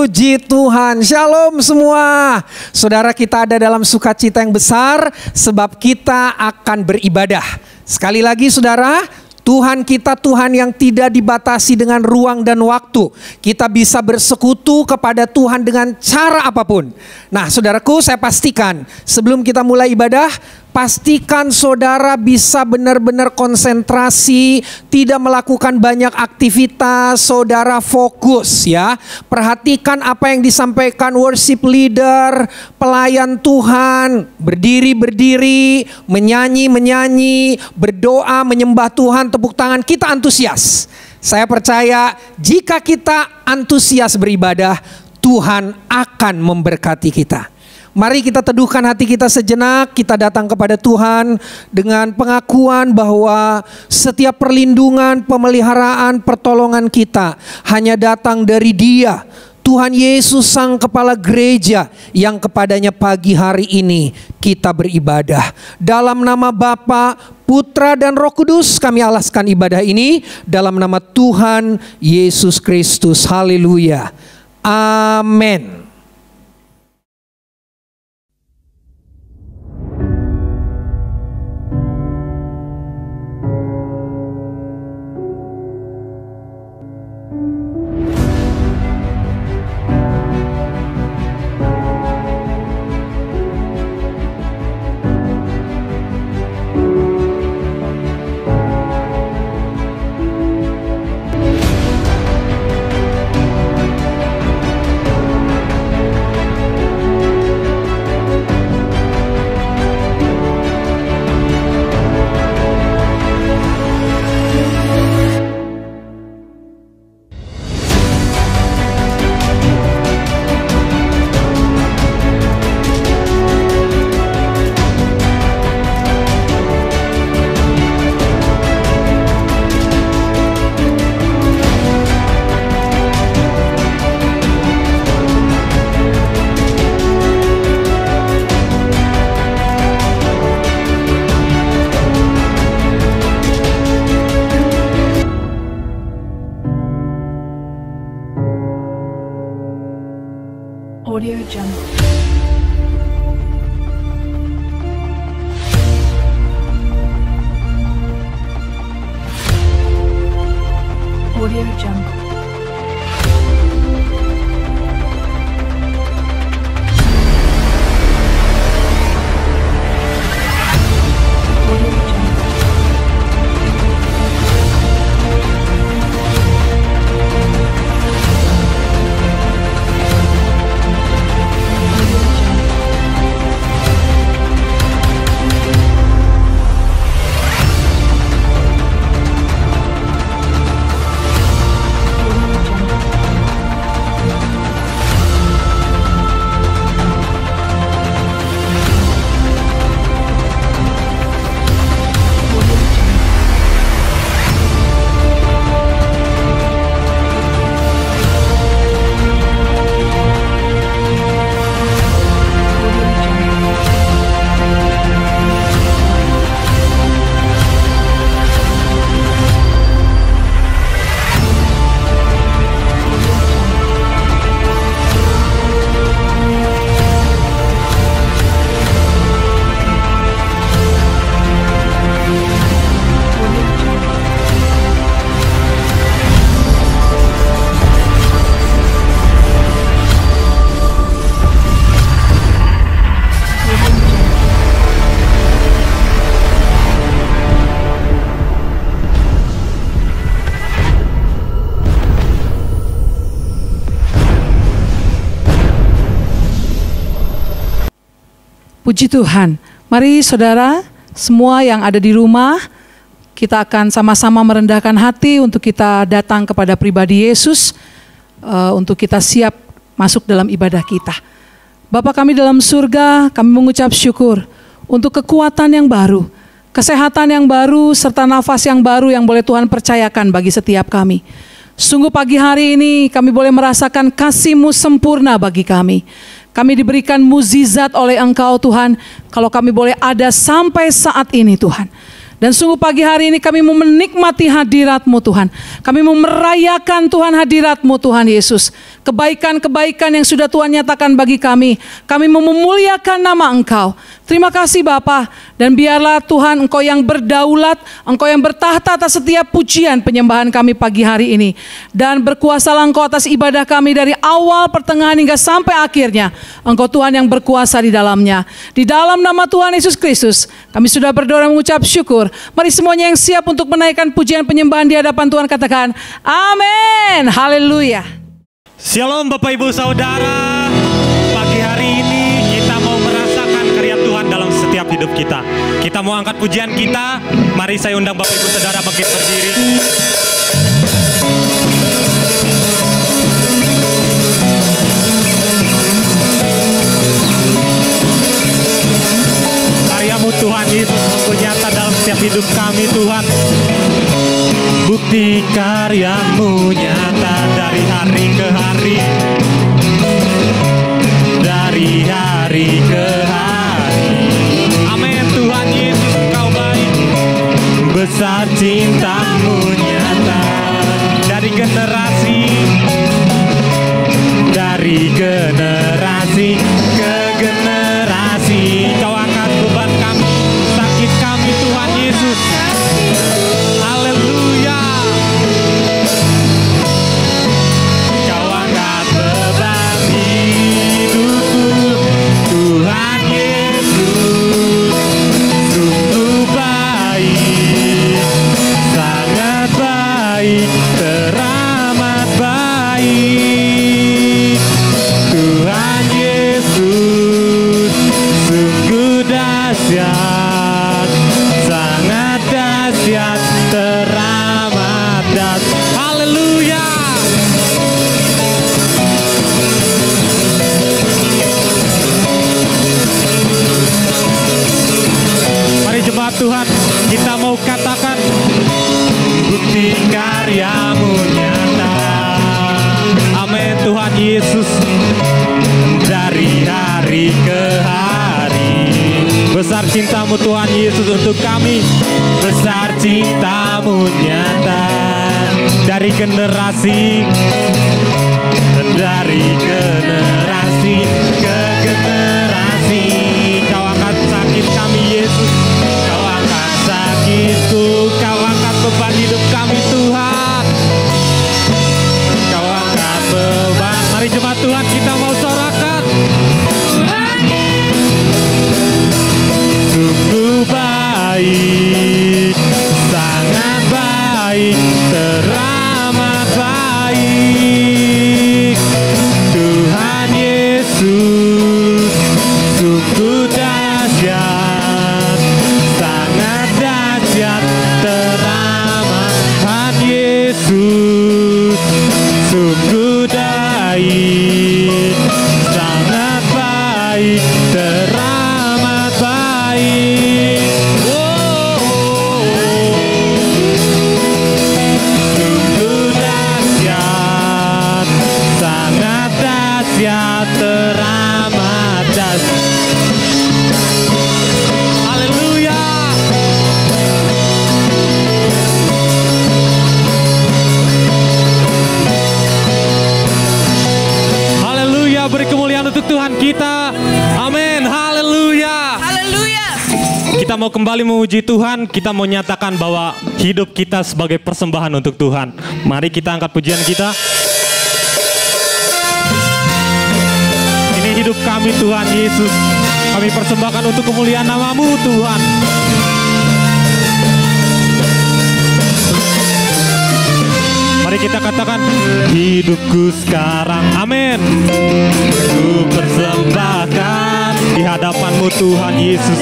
Puji Tuhan, shalom semua. Saudara, kita ada dalam sukacita yang besar sebab kita akan beribadah. Sekali lagi saudara, Tuhan kita Tuhan yang tidak dibatasi dengan ruang dan waktu. Kita bisa bersekutu kepada Tuhan dengan cara apapun. Nah saudaraku, saya pastikan sebelum kita mulai ibadah, pastikan saudara bisa benar-benar konsentrasi, tidak melakukan banyak aktivitas, saudara fokus ya. Perhatikan apa yang disampaikan worship leader, pelayan Tuhan, berdiri, menyanyi, berdoa, menyembah Tuhan, tepuk tangan, kita antusias. Saya percaya jika kita antusias beribadah, Tuhan akan memberkati kita. Mari kita teduhkan hati kita sejenak, kita datang kepada Tuhan dengan pengakuan bahwa setiap perlindungan, pemeliharaan, pertolongan kita hanya datang dari Dia, Tuhan Yesus Sang Kepala Gereja, yang kepadanya pagi hari ini kita beribadah. Dalam nama Bapa, Putra dan Roh Kudus kami alaskan ibadah ini dalam nama Tuhan Yesus Kristus. Haleluya. Amin. Audio Jungle. Audio Jungle. Puji Tuhan. Mari saudara, semua yang ada di rumah, kita akan sama-sama merendahkan hati untuk kita datang kepada pribadi Yesus, untuk kita siap masuk dalam ibadah kita. Bapa kami dalam surga, kami mengucap syukur untuk kekuatan yang baru, kesehatan yang baru, serta nafas yang baru yang boleh Tuhan percayakan bagi setiap kami. Sungguh pagi hari ini kami boleh merasakan kasih-Mu sempurna bagi kami. Kami diberikan mukjizat oleh Engkau Tuhan, kalau kami boleh ada sampai saat ini Tuhan. Dan sungguh pagi hari ini kami mau menikmati hadirat-Mu Tuhan. Kami mau merayakan Tuhan hadirat-Mu Tuhan Yesus. Kebaikan-kebaikan yang sudah Tuhan nyatakan bagi kami. Kami mau memuliakan nama Engkau. Terima kasih Bapa. Dan biarlah Tuhan Engkau yang berdaulat, Engkau yang bertahta atas setiap pujian penyembahan kami pagi hari ini. Dan berkuasalah Engkau atas ibadah kami dari awal, pertengahan hingga sampai akhirnya. Engkau Tuhan yang berkuasa di dalamnya. Di dalam nama Tuhan Yesus Kristus, kami sudah berdoa mengucap syukur. Mari semuanya yang siap untuk menaikkan pujian penyembahan di hadapan Tuhan katakan, amin. Haleluya. Shalom Bapak Ibu Saudara. Pagi hari ini kita mau merasakan karya Tuhan dalam setiap hidup kita. Kita mau angkat pujian kita. Mari saya undang Bapak Ibu Saudara bangkit berdiri. Karyamu Tuhan Yesus sungguh nyata dalam setiap hidup kami Tuhan. Bukti karyamu nyata dari hari ke hari, dari hari ke hari. Amin. Tuhan Yesus Engkau baik, besar cintamu nyata dari generasi ke generasi. Kau angkat beban kami, sakit kami Tuhan Yesus. Haleluya. Kau angkat beban hidupku Tuhan Yesus. Sungguh baik, sangat baik, teramat baik. Tuhan Yesus sungguh dahsyat, sangat dahsyat, teramat dahsyat. Haleluya. Mari jemaat Tuhan, kita mau katakan bukti karyamu nyata. Amin. Tuhan Yesus dari hari ke hari, besar cintamu Tuhan Yesus untuk kami. Besar cintamu nyata dari generasi ke generasi. Kau angkat sakit kami Yesus, kau angkat sakitku, kau angkat beban hidup kami Tuhan. Kau angkat beban. Mari jemaat Tuhan kita mau sorakan. Sungguh baik, sangat baik, teramat baik. Tuhan Yesus sungguh dahsyat, sangat dahsyat, teramat. Tuhan Yesus sungguh baik, sangat baik, teramat baik. Sungguh dahsyat, sangat dahsyat, teramat dahsyat. Haleluya. Haleluya, beri kemuliaan untuk Tuhan kita. Amin. Haleluya. Haleluya. Kita mau kembali memuji Tuhan. Kita mau nyatakan bahwa hidup kita sebagai persembahan untuk Tuhan. Mari kita angkat pujian kita. Ini hidup kami Tuhan Yesus. Kami persembahkan untuk kemuliaan nama-Mu Tuhan. Mari kita katakan, hidupku sekarang, amin. Ku persembahkan di hadapan-Mu Tuhan Yesus.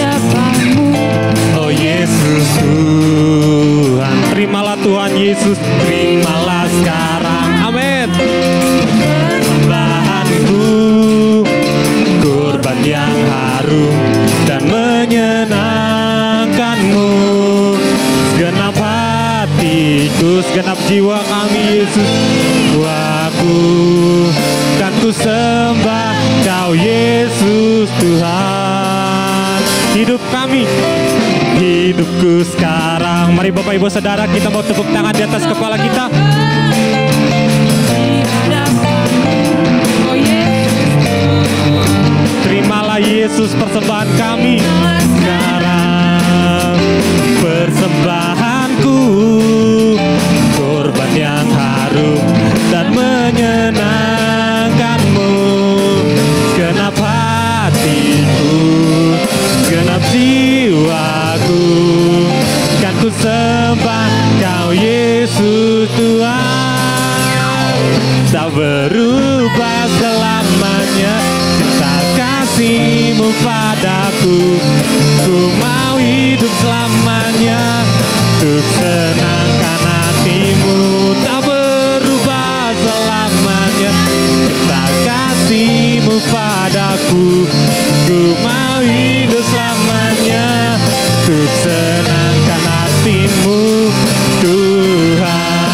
Oh Yesus Tuhan, terimalah Tuhan Yesus, terimalah sekarang, amin. Persembahanku, kurban yang harum dan menyenangkan-Mu. Segenap hatiku, segenap jiwa kami Yesus, aku kan ku sembah Kau Yesus Tuhan. Hidup kami hidupku sekarang. Mari Bapak Ibu Saudara, kita mau tepuk tangan di atas kepala kita. Terimalah Yesus persembahan kami sekarang. Persembahanku, korban yang harum dan menyenangkanmu. Genap hatiku, genap jiwaku, kan ku sembah Kau Yesus Tuhan. Tak berubah selamanya cinta kasih-Mu padaku. Ku mau hidup selamanya untuk senangkan hati-Mu. Tak berubah selamanya cinta kasih-Mu padaku. Ku mau hidup selamanya untuk senangkan hati-Mu, Tuhan.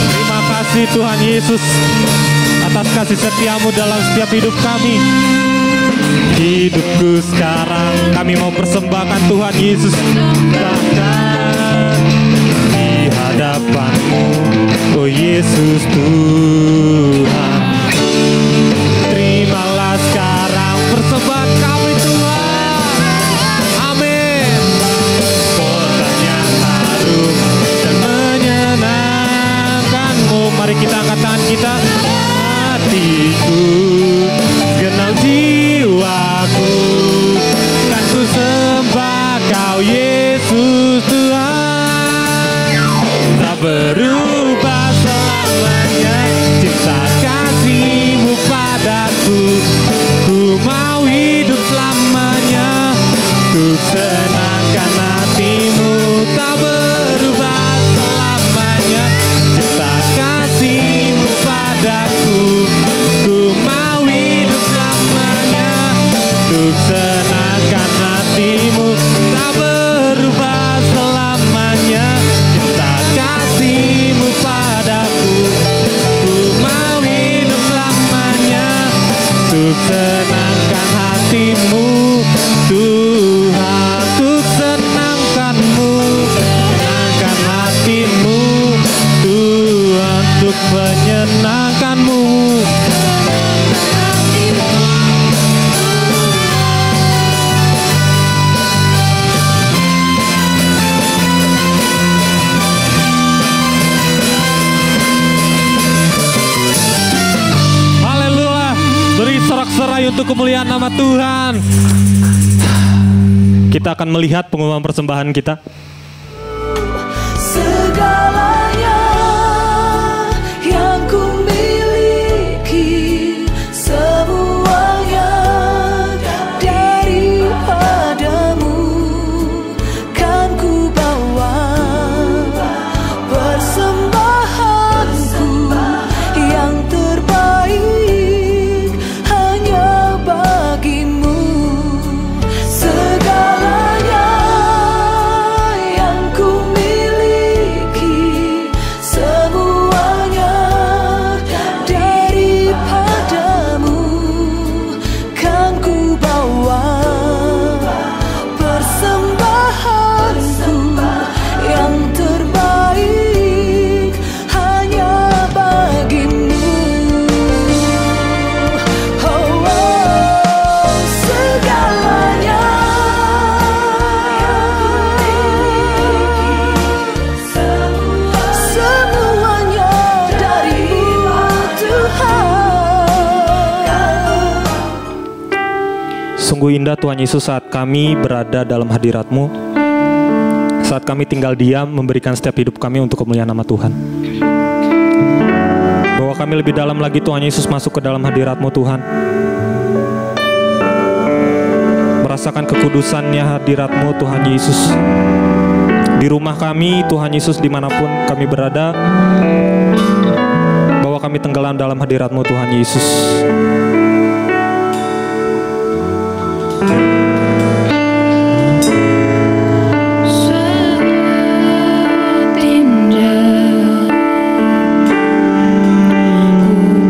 Terima kasih Tuhan Yesus atas kasih setia-Mu dalam setiap hidup kami. Hidupku sekarang kami mau persembahkan Tuhan Yesus, bahkan di hadapan-Mu, oh Yesus Tuhan. Terimalah sekarang persembahan kami Tuhan. Amin. Korban yang harum dan menyenangkan-Mu. Mari kita angkat tangan kita. Hatiku, genap jiwaku, kan ku sembah Kau Yesus Tuhan. Tak berubah selamanya cinta kasih-Mu padaku. Ku mau hidup selamanya untuk senangkan hati-Mu. Tak berubah selamanya cinta kasih-Mu padaku. Ku mau hidup selamanya untuk senangkan hati-Mu. Tak berubah selamanya cinta kasih-Mu padaku. Ku mau hidup selamanya untuk senangkan hati-Mu, Tuhan. Untuk senangkan-Mu, senangkan hati-Mu, Tuhan. Untuk menyenangkan-Mu. Haleluya. Beri sorak-sorai untuk kemuliaan nama Tuhan. Kita akan melihat pengumuman persembahan kita. Segalanya yang ku miliki, semuanya daripada-Mu, kan ku bawa persembahanku yang terbaik hanya bagi-Mu. Segalanya yang ku miliki, semuanya daripada-Mu, kan ku bawa persembahanku yang terbaik hanya bagi-Mu. Oh, segalanya semuanya dari-Mu, Tuhan. Sungguh indah Tuhan Yesus saat kami berada dalam hadirat-Mu, saat kami tinggal diam memberikan setiap hidup kami untuk kemuliaan nama Tuhan. Bawa kami lebih dalam lagi Tuhan Yesus masuk ke dalam hadirat-Mu Tuhan. Merasakan kekudusannya hadirat-Mu Tuhan Yesus. Di rumah kami Tuhan Yesus dimanapun kami berada, bawa kami tenggelam dalam hadirat-Mu Tuhan Yesus.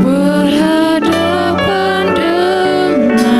Berhadapan dengan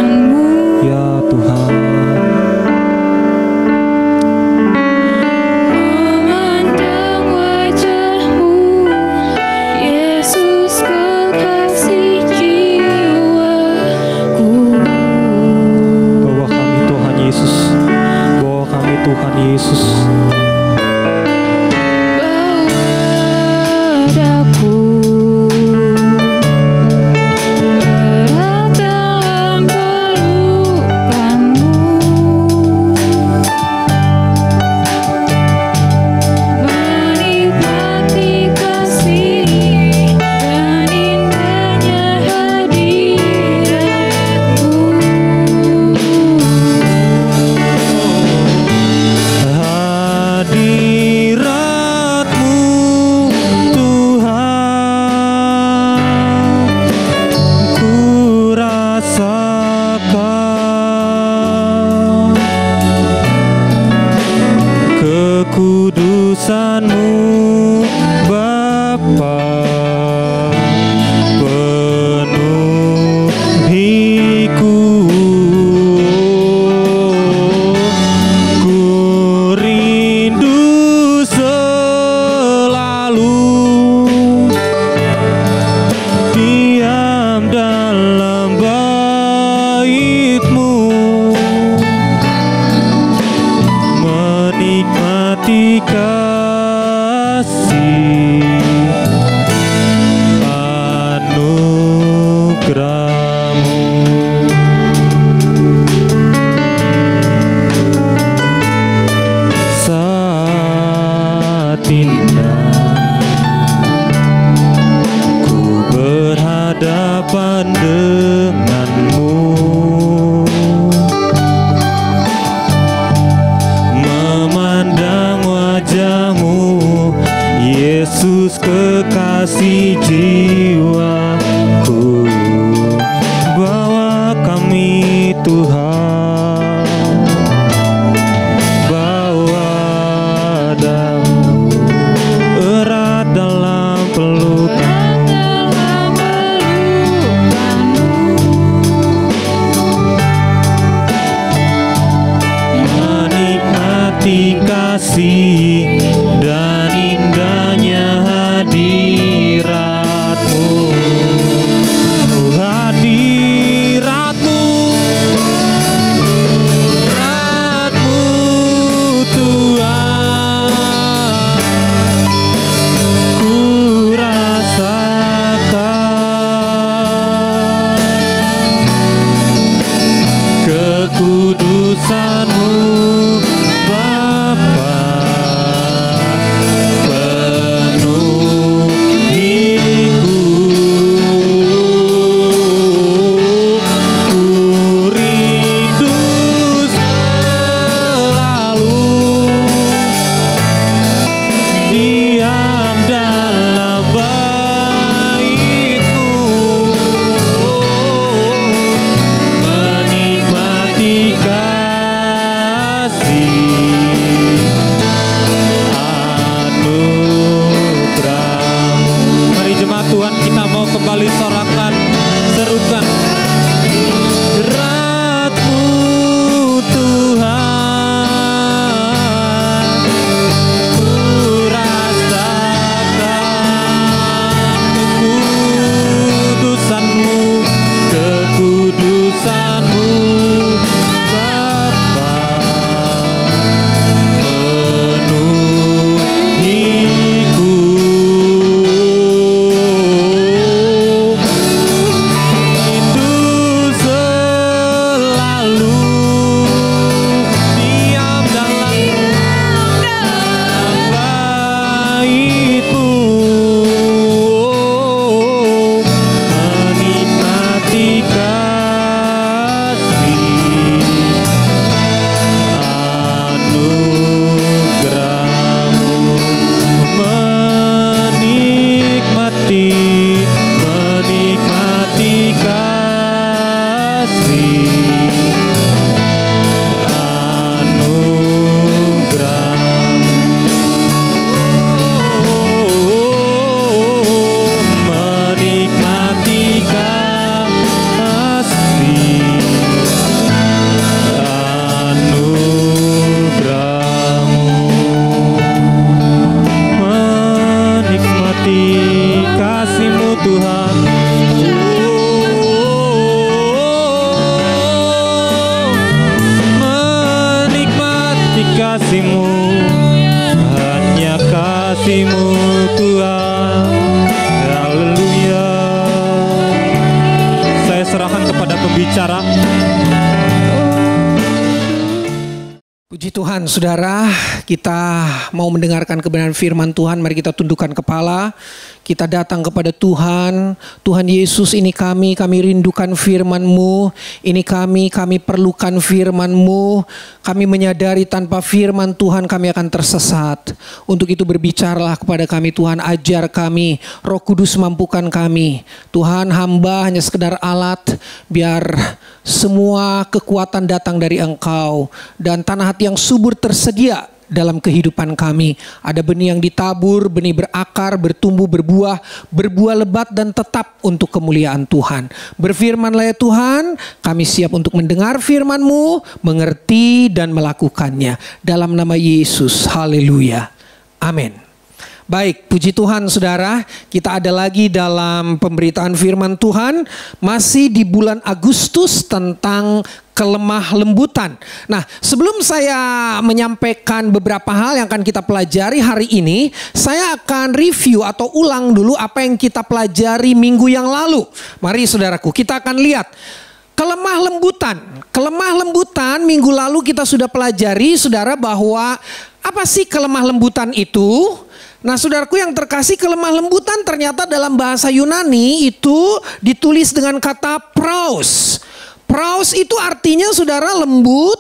Yesus kekasih jiwaku, bawa kami Tuhan, bawa dalam erat dalam pelukan, menikmati kasih dan indahnya hadirat-Mu, hadirat-Mu, hadirat-Mu Tuhan, ku rasakan kekudusan-Mu Bapa, penuhiku, ku rindu selalu diam dalam bait-Mu, menikmati kasih anugerah-Mu. Mari jemaat Tuhan, kita mau kembali sorakan, serukan, hadirat-Mu Tuhan, ku rasakan kekudusan-Mu, kekudusan-Mu Bapa, penuhiku, rindu selalu diam dalam bait-Mu, menikmati kasih anugerah-Mu, menikmati kasih menikmati kasih anugerah-Mu, menikmati kasih-Mu Tuhan, menikmati kasih-Mu, hanya kasih-Mu Tuhan. Haleluya. Saya serahkan kepada pembicara. Puji Tuhan, saudara, kita mau mendengarkan kebenaran firman Tuhan. Mari kita tundukkan kepala, kita datang kepada Tuhan. Tuhan Yesus, ini kami rindukan firman-Mu. Ini kami perlukan firman-Mu. Kami menyadari tanpa firman Tuhan kami akan tersesat. Untuk itu berbicaralah kepada kami Tuhan, ajar kami, Roh Kudus mampukan kami. Tuhan, hamba hanya sekedar alat, biar semua kekuatan datang dari Engkau, dan tanah hati yang subur tersedia dalam kehidupan kami. Ada benih yang ditabur, benih berakar, bertumbuh, berbuah lebat dan tetap untuk kemuliaan Tuhan. Berfirmanlah ya Tuhan, kami siap untuk mendengar firman-Mu, mengerti dan melakukannya. Dalam nama Yesus, haleluya, amin. Baik, puji Tuhan saudara, kita ada lagi dalam pemberitaan firman Tuhan, masih di bulan Agustus tentang kelemah lembutan. Nah, sebelum saya menyampaikan beberapa hal yang akan kita pelajari hari ini, saya akan review atau ulang dulu apa yang kita pelajari minggu yang lalu. Mari saudaraku, kita akan lihat kelemah lembutan. Kelemah lembutan minggu lalu kita sudah pelajari saudara, bahwa apa sih kelemah lembutan itu? Nah saudaraku yang terkasih, kelemah lembutan ternyata dalam bahasa Yunani itu ditulis dengan kata praus. Praus itu artinya saudara lembut,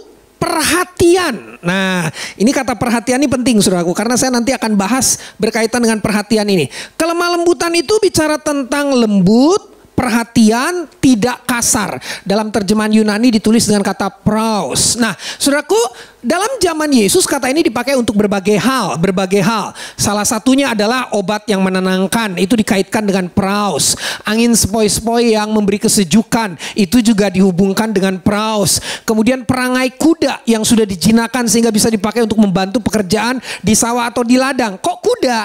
perhatian. Nah, ini kata perhatian ini penting saudaraku, karena saya nanti akan bahas berkaitan dengan perhatian ini. Kelemah lembutan itu bicara tentang lembut, perhatian, tidak kasar. Dalam terjemahan Yunani ditulis dengan kata praus. Nah, saudaraku, dalam zaman Yesus kata ini dipakai untuk berbagai hal. Salah satunya adalah obat yang menenangkan, itu dikaitkan dengan praus. Angin sepoi-sepoi yang memberi kesejukan, itu juga dihubungkan dengan praus. Kemudian perangai kuda yang sudah dijinakan sehingga bisa dipakai untuk membantu pekerjaan di sawah atau di ladang. Kok kuda?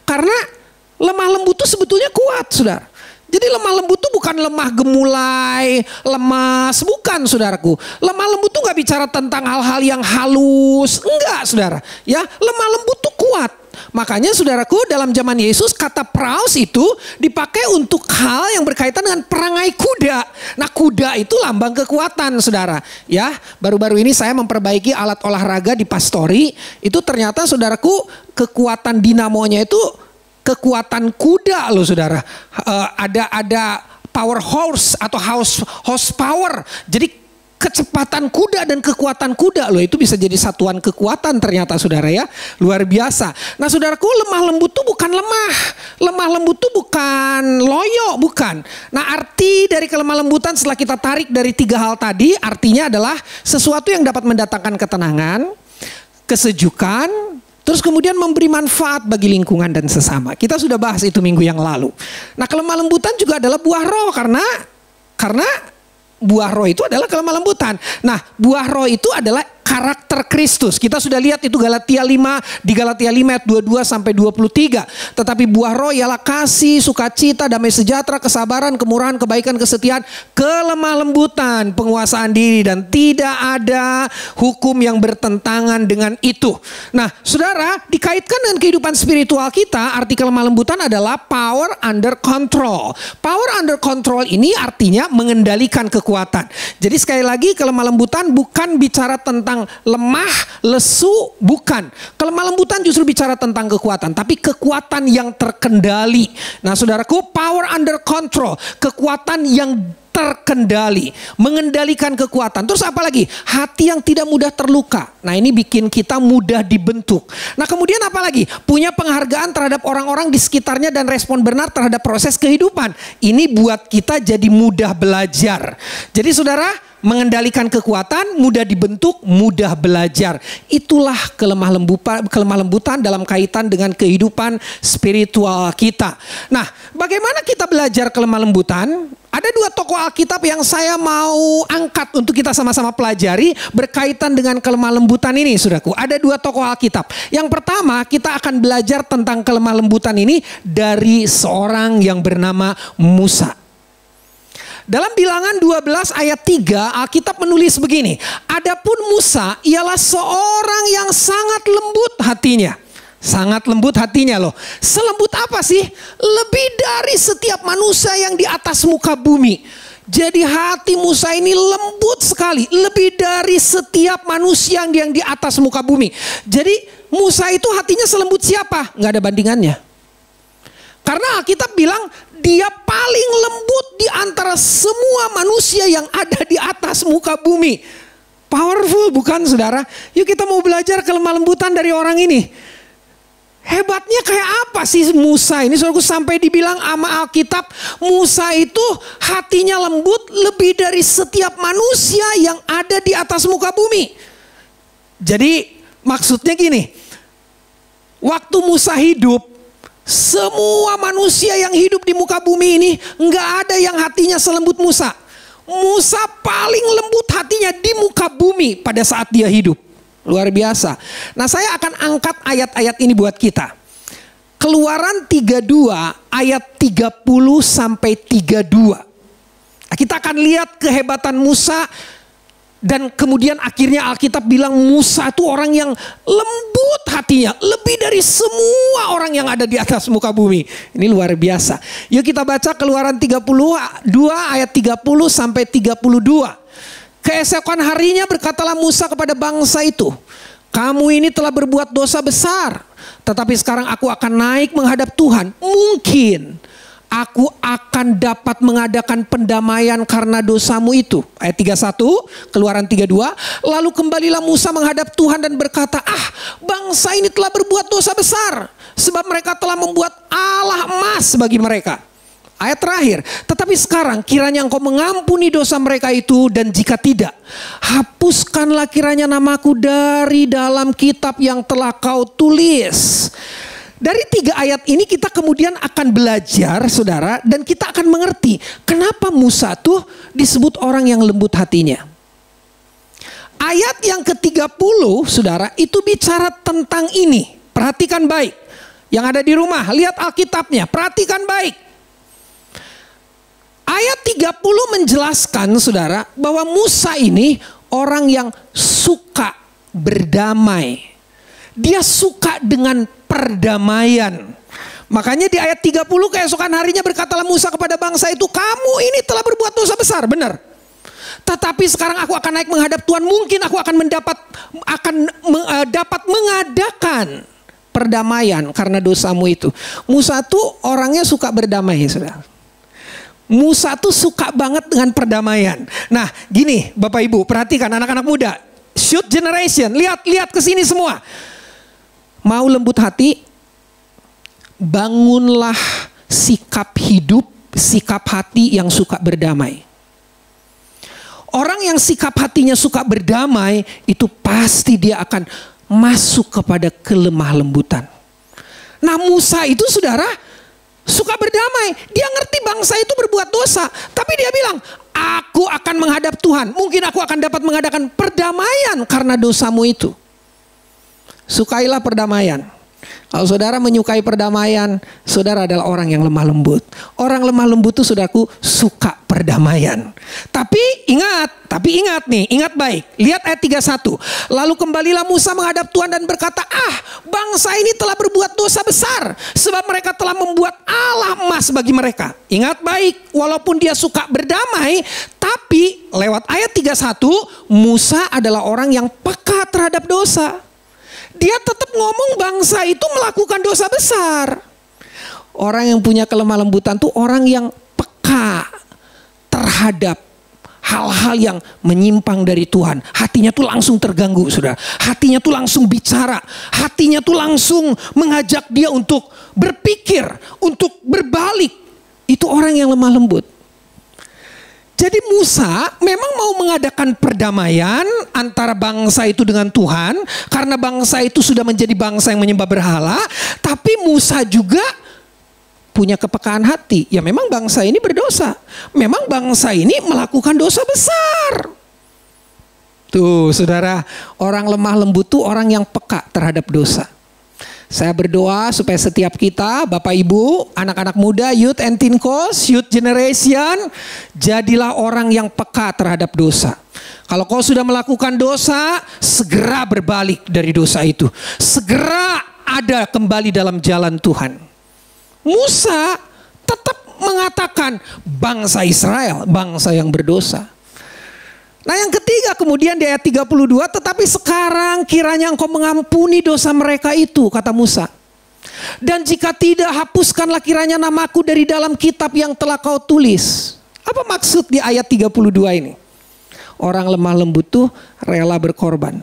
Karena lemah lembut itu sebetulnya kuat, saudara. Jadi lemah lembut itu bukan lemah gemulai, lemas, bukan saudaraku. Lemah lembut itu gak bicara tentang hal-hal yang halus, enggak saudara. Ya, lemah lembut itu kuat. Makanya saudaraku, dalam zaman Yesus kata praus itu dipakai untuk hal yang berkaitan dengan perangai kuda. Nah, kuda itu lambang kekuatan, saudara. Ya, baru-baru ini saya memperbaiki alat olahraga di pastori. Itu ternyata saudaraku, kekuatan dinamonya itu kekuatan kuda loh saudara. Ada power horse atau horsepower. Jadi kecepatan kuda dan kekuatan kuda loh, itu bisa jadi satuan kekuatan ternyata saudara ya. Luar biasa. Nah saudaraku, lemah lembut itu bukan lemah. Lemah lembut itu bukan loyo, bukan. Nah arti dari kelemah lembutan setelah kita tarik dari 3 hal tadi, artinya adalah sesuatu yang dapat mendatangkan ketenangan, kesejukan, terus kemudian memberi manfaat bagi lingkungan dan sesama. Kita sudah bahas itu minggu yang lalu. Nah kelemah lembutan juga adalah buah roh, karena buah roh itu adalah kelemah lembutan. Nah buah roh itu adalah karakter Kristus. Kita sudah lihat itu Galatia 5, di Galatia 5 ayat 22 sampai 23. Tetapi buah roh ialah kasih, sukacita, damai sejahtera, kesabaran, kemurahan, kebaikan, kesetiaan, kelemah lembutan, penguasaan diri, dan tidak ada hukum yang bertentangan dengan itu. Nah, saudara, dikaitkan dengan kehidupan spiritual kita, arti kelemah lembutan adalah power under control. Power under control ini artinya mengendalikan kekuatan. Jadi sekali lagi, kelemah lembutan bukan bicara tentang lemah, lesu, bukan. Kelemah lembutan justru bicara tentang kekuatan, tapi kekuatan yang terkendali. Nah saudaraku, power under control, kekuatan yang terkendali, mengendalikan kekuatan. Terus apa lagi? Hati yang tidak mudah terluka. Nah ini bikin kita mudah dibentuk. Nah kemudian apa lagi? Punya penghargaan terhadap orang-orang di sekitarnya dan respon benar terhadap proses kehidupan. Ini buat kita jadi mudah belajar. Jadi saudara, mengendalikan kekuatan, mudah dibentuk, mudah belajar. Itulah kelemah lembutan dalam kaitan dengan kehidupan spiritual kita. Nah, bagaimana kita belajar kelemah lembutan? Ada 2 tokoh Alkitab yang saya mau angkat untuk kita sama-sama pelajari berkaitan dengan kelemah lembutan ini, saudaraku. Ada 2 tokoh Alkitab. Yang pertama, kita akan belajar tentang kelemah lembutan ini dari seorang yang bernama Musa. Dalam Bilangan 12 ayat 3, Alkitab menulis begini. Adapun Musa ialah seorang yang sangat lembut hatinya. Sangat lembut hatinya loh. Selembut apa sih? Lebih dari setiap manusia yang di atas muka bumi. Jadi hati Musa ini lembut sekali. Lebih dari setiap manusia yang di atas muka bumi. Jadi Musa itu hatinya selembut siapa? Nggak ada bandingannya. Karena Alkitab bilang dia paling lembut di antara semua manusia yang ada di atas muka bumi. Powerful bukan saudara? Yuk kita mau belajar kelemah lembutan dari orang ini. Hebatnya kayak apa sih Musa ini? Saudaraku, sampai dibilang sama Alkitab, Musa itu hatinya lembut lebih dari setiap manusia yang ada di atas muka bumi. Jadi maksudnya gini, waktu Musa hidup, semua manusia yang hidup di muka bumi ini nggak ada yang hatinya selembut Musa. Musa paling lembut hatinya di muka bumi pada saat dia hidup. Luar biasa. Nah saya akan angkat ayat-ayat ini buat kita. Keluaran 32 ayat 30 sampai 32. Nah, kita akan lihat kehebatan Musa. Dan kemudian akhirnya Alkitab bilang Musa itu orang yang lembut hatinya. Lebih dari semua orang yang ada di atas muka bumi. Ini luar biasa. Yuk kita baca Keluaran 32 ayat 30 sampai 32. Keesokan harinya berkatalah Musa kepada bangsa itu, kamu ini telah berbuat dosa besar. Tetapi sekarang aku akan naik menghadap Tuhan. Mungkin aku akan dapat mengadakan pendamaian karena dosamu itu. Ayat 31, Keluaran 32. Lalu kembalilah Musa menghadap Tuhan dan berkata, bangsa ini telah berbuat dosa besar, sebab mereka telah membuat Allah emas bagi mereka. Ayat terakhir, tetapi sekarang kiranya engkau mengampuni dosa mereka itu, dan jika tidak, hapuskanlah kiranya namaku dari dalam kitab yang telah kau tulis. Dari 3 ayat ini kita kemudian akan belajar, saudara, dan kita akan mengerti kenapa Musa tuh disebut orang yang lembut hatinya. Ayat yang ke-30, saudara, itu bicara tentang ini. Perhatikan baik. Yang ada di rumah, lihat Alkitabnya, perhatikan baik. Ayat 30 menjelaskan, saudara, bahwa Musa ini orang yang suka berdamai. Dia suka dengan perdamaian. Makanya di ayat 30 keesokan harinya berkatalah Musa kepada bangsa itu, kamu ini telah berbuat dosa besar, benar. Tetapi sekarang aku akan naik menghadap Tuhan, mungkin aku akan dapat mengadakan perdamaian karena dosamu itu. Musa tuh orangnya suka berdamai, saudara. Musa tuh suka banget dengan perdamaian. Nah, gini Bapak Ibu, perhatikan anak-anak muda, Shoot Generation, lihat ke sini semua. Mau lembut hati, bangunlah sikap hidup, sikap hati yang suka berdamai. Orang yang sikap hatinya suka berdamai, itu pasti dia akan masuk kepada kelemah lembutan. Nah, Musa itu, saudara, suka berdamai. Dia ngerti bangsa itu berbuat dosa, tapi dia bilang, aku akan menghadap Tuhan, mungkin aku akan dapat mengadakan perdamaian karena dosamu itu. Sukailah perdamaian. Kalau saudara menyukai perdamaian, saudara adalah orang yang lemah lembut. Orang lemah lembut itu, saudaraku, suka perdamaian. Tapi ingat nih, ingat baik. Lihat ayat 31. Lalu kembalilah Musa menghadap Tuhan dan berkata, bangsa ini telah berbuat dosa besar, sebab mereka telah membuat Allah emas bagi mereka. Ingat baik, walaupun dia suka berdamai, tapi lewat ayat 31, Musa adalah orang yang peka terhadap dosa. Dia tetap ngomong bangsa itu melakukan dosa besar. Orang yang punya kelemah lembutan tuh orang yang peka terhadap hal-hal yang menyimpang dari Tuhan. Hatinya tuh langsung terganggu, saudara. Hatinya tuh langsung bicara. Hatinya tuh langsung mengajak dia untuk berpikir, untuk berbalik. Itu orang yang lemah lembut. Jadi Musa memang mau mengadakan perdamaian antara bangsa itu dengan Tuhan, karena bangsa itu sudah menjadi bangsa yang menyembah berhala. Tapi Musa juga punya kepekaan hati. Ya memang bangsa ini berdosa. Memang bangsa ini melakukan dosa besar. Tuh saudara, orang lemah lembut tuh orang yang peka terhadap dosa. Saya berdoa supaya setiap kita, Bapak Ibu, anak-anak muda, Youth and Teen Coast, Youth Generation, jadilah orang yang peka terhadap dosa. Kalau kau sudah melakukan dosa, segera berbalik dari dosa itu. Segera ada kembali dalam jalan Tuhan. Musa tetap mengatakan bangsa Israel, bangsa yang berdosa. Nah yang ketiga kemudian di ayat 32, tetapi sekarang kiranya engkau mengampuni dosa mereka itu, kata Musa. Dan jika tidak, hapuskanlah kiranya namaku dari dalam kitab yang telah kau tulis. Apa maksud di ayat 32 ini? Orang lemah lembut tuh rela berkorban.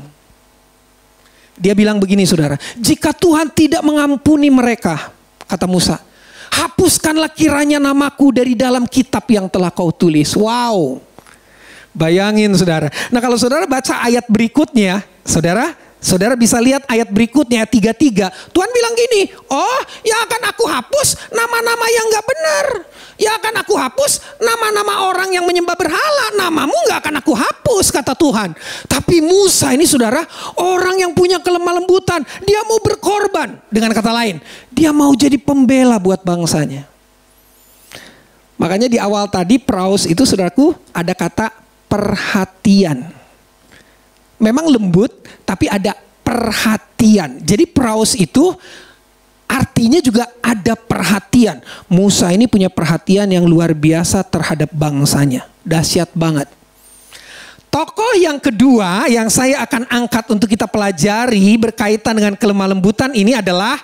Dia bilang begini, saudara, jika Tuhan tidak mengampuni mereka, kata Musa, hapuskanlah kiranya namaku dari dalam kitab yang telah kau tulis. Wow. Bayangin saudara. Nah kalau saudara baca ayat berikutnya, saudara bisa lihat ayat berikutnya, ayat 33. Tuhan bilang gini, yang akan aku hapus nama-nama yang gak benar. Yang akan aku hapus nama-nama orang yang menyembah berhala. Namamu gak akan aku hapus, kata Tuhan. Tapi Musa ini saudara, orang yang punya kelemah lembutan. Dia mau berkorban. Dengan kata lain, dia mau jadi pembela buat bangsanya. Makanya di awal tadi praus itu saudaraku ada kata perhatian. Memang lembut tapi ada perhatian. Jadi praus itu artinya juga ada perhatian. Musa ini punya perhatian yang luar biasa terhadap bangsanya. Dahsyat banget. Tokoh yang kedua yang saya akan angkat untuk kita pelajari berkaitan dengan kelemah lembutan ini adalah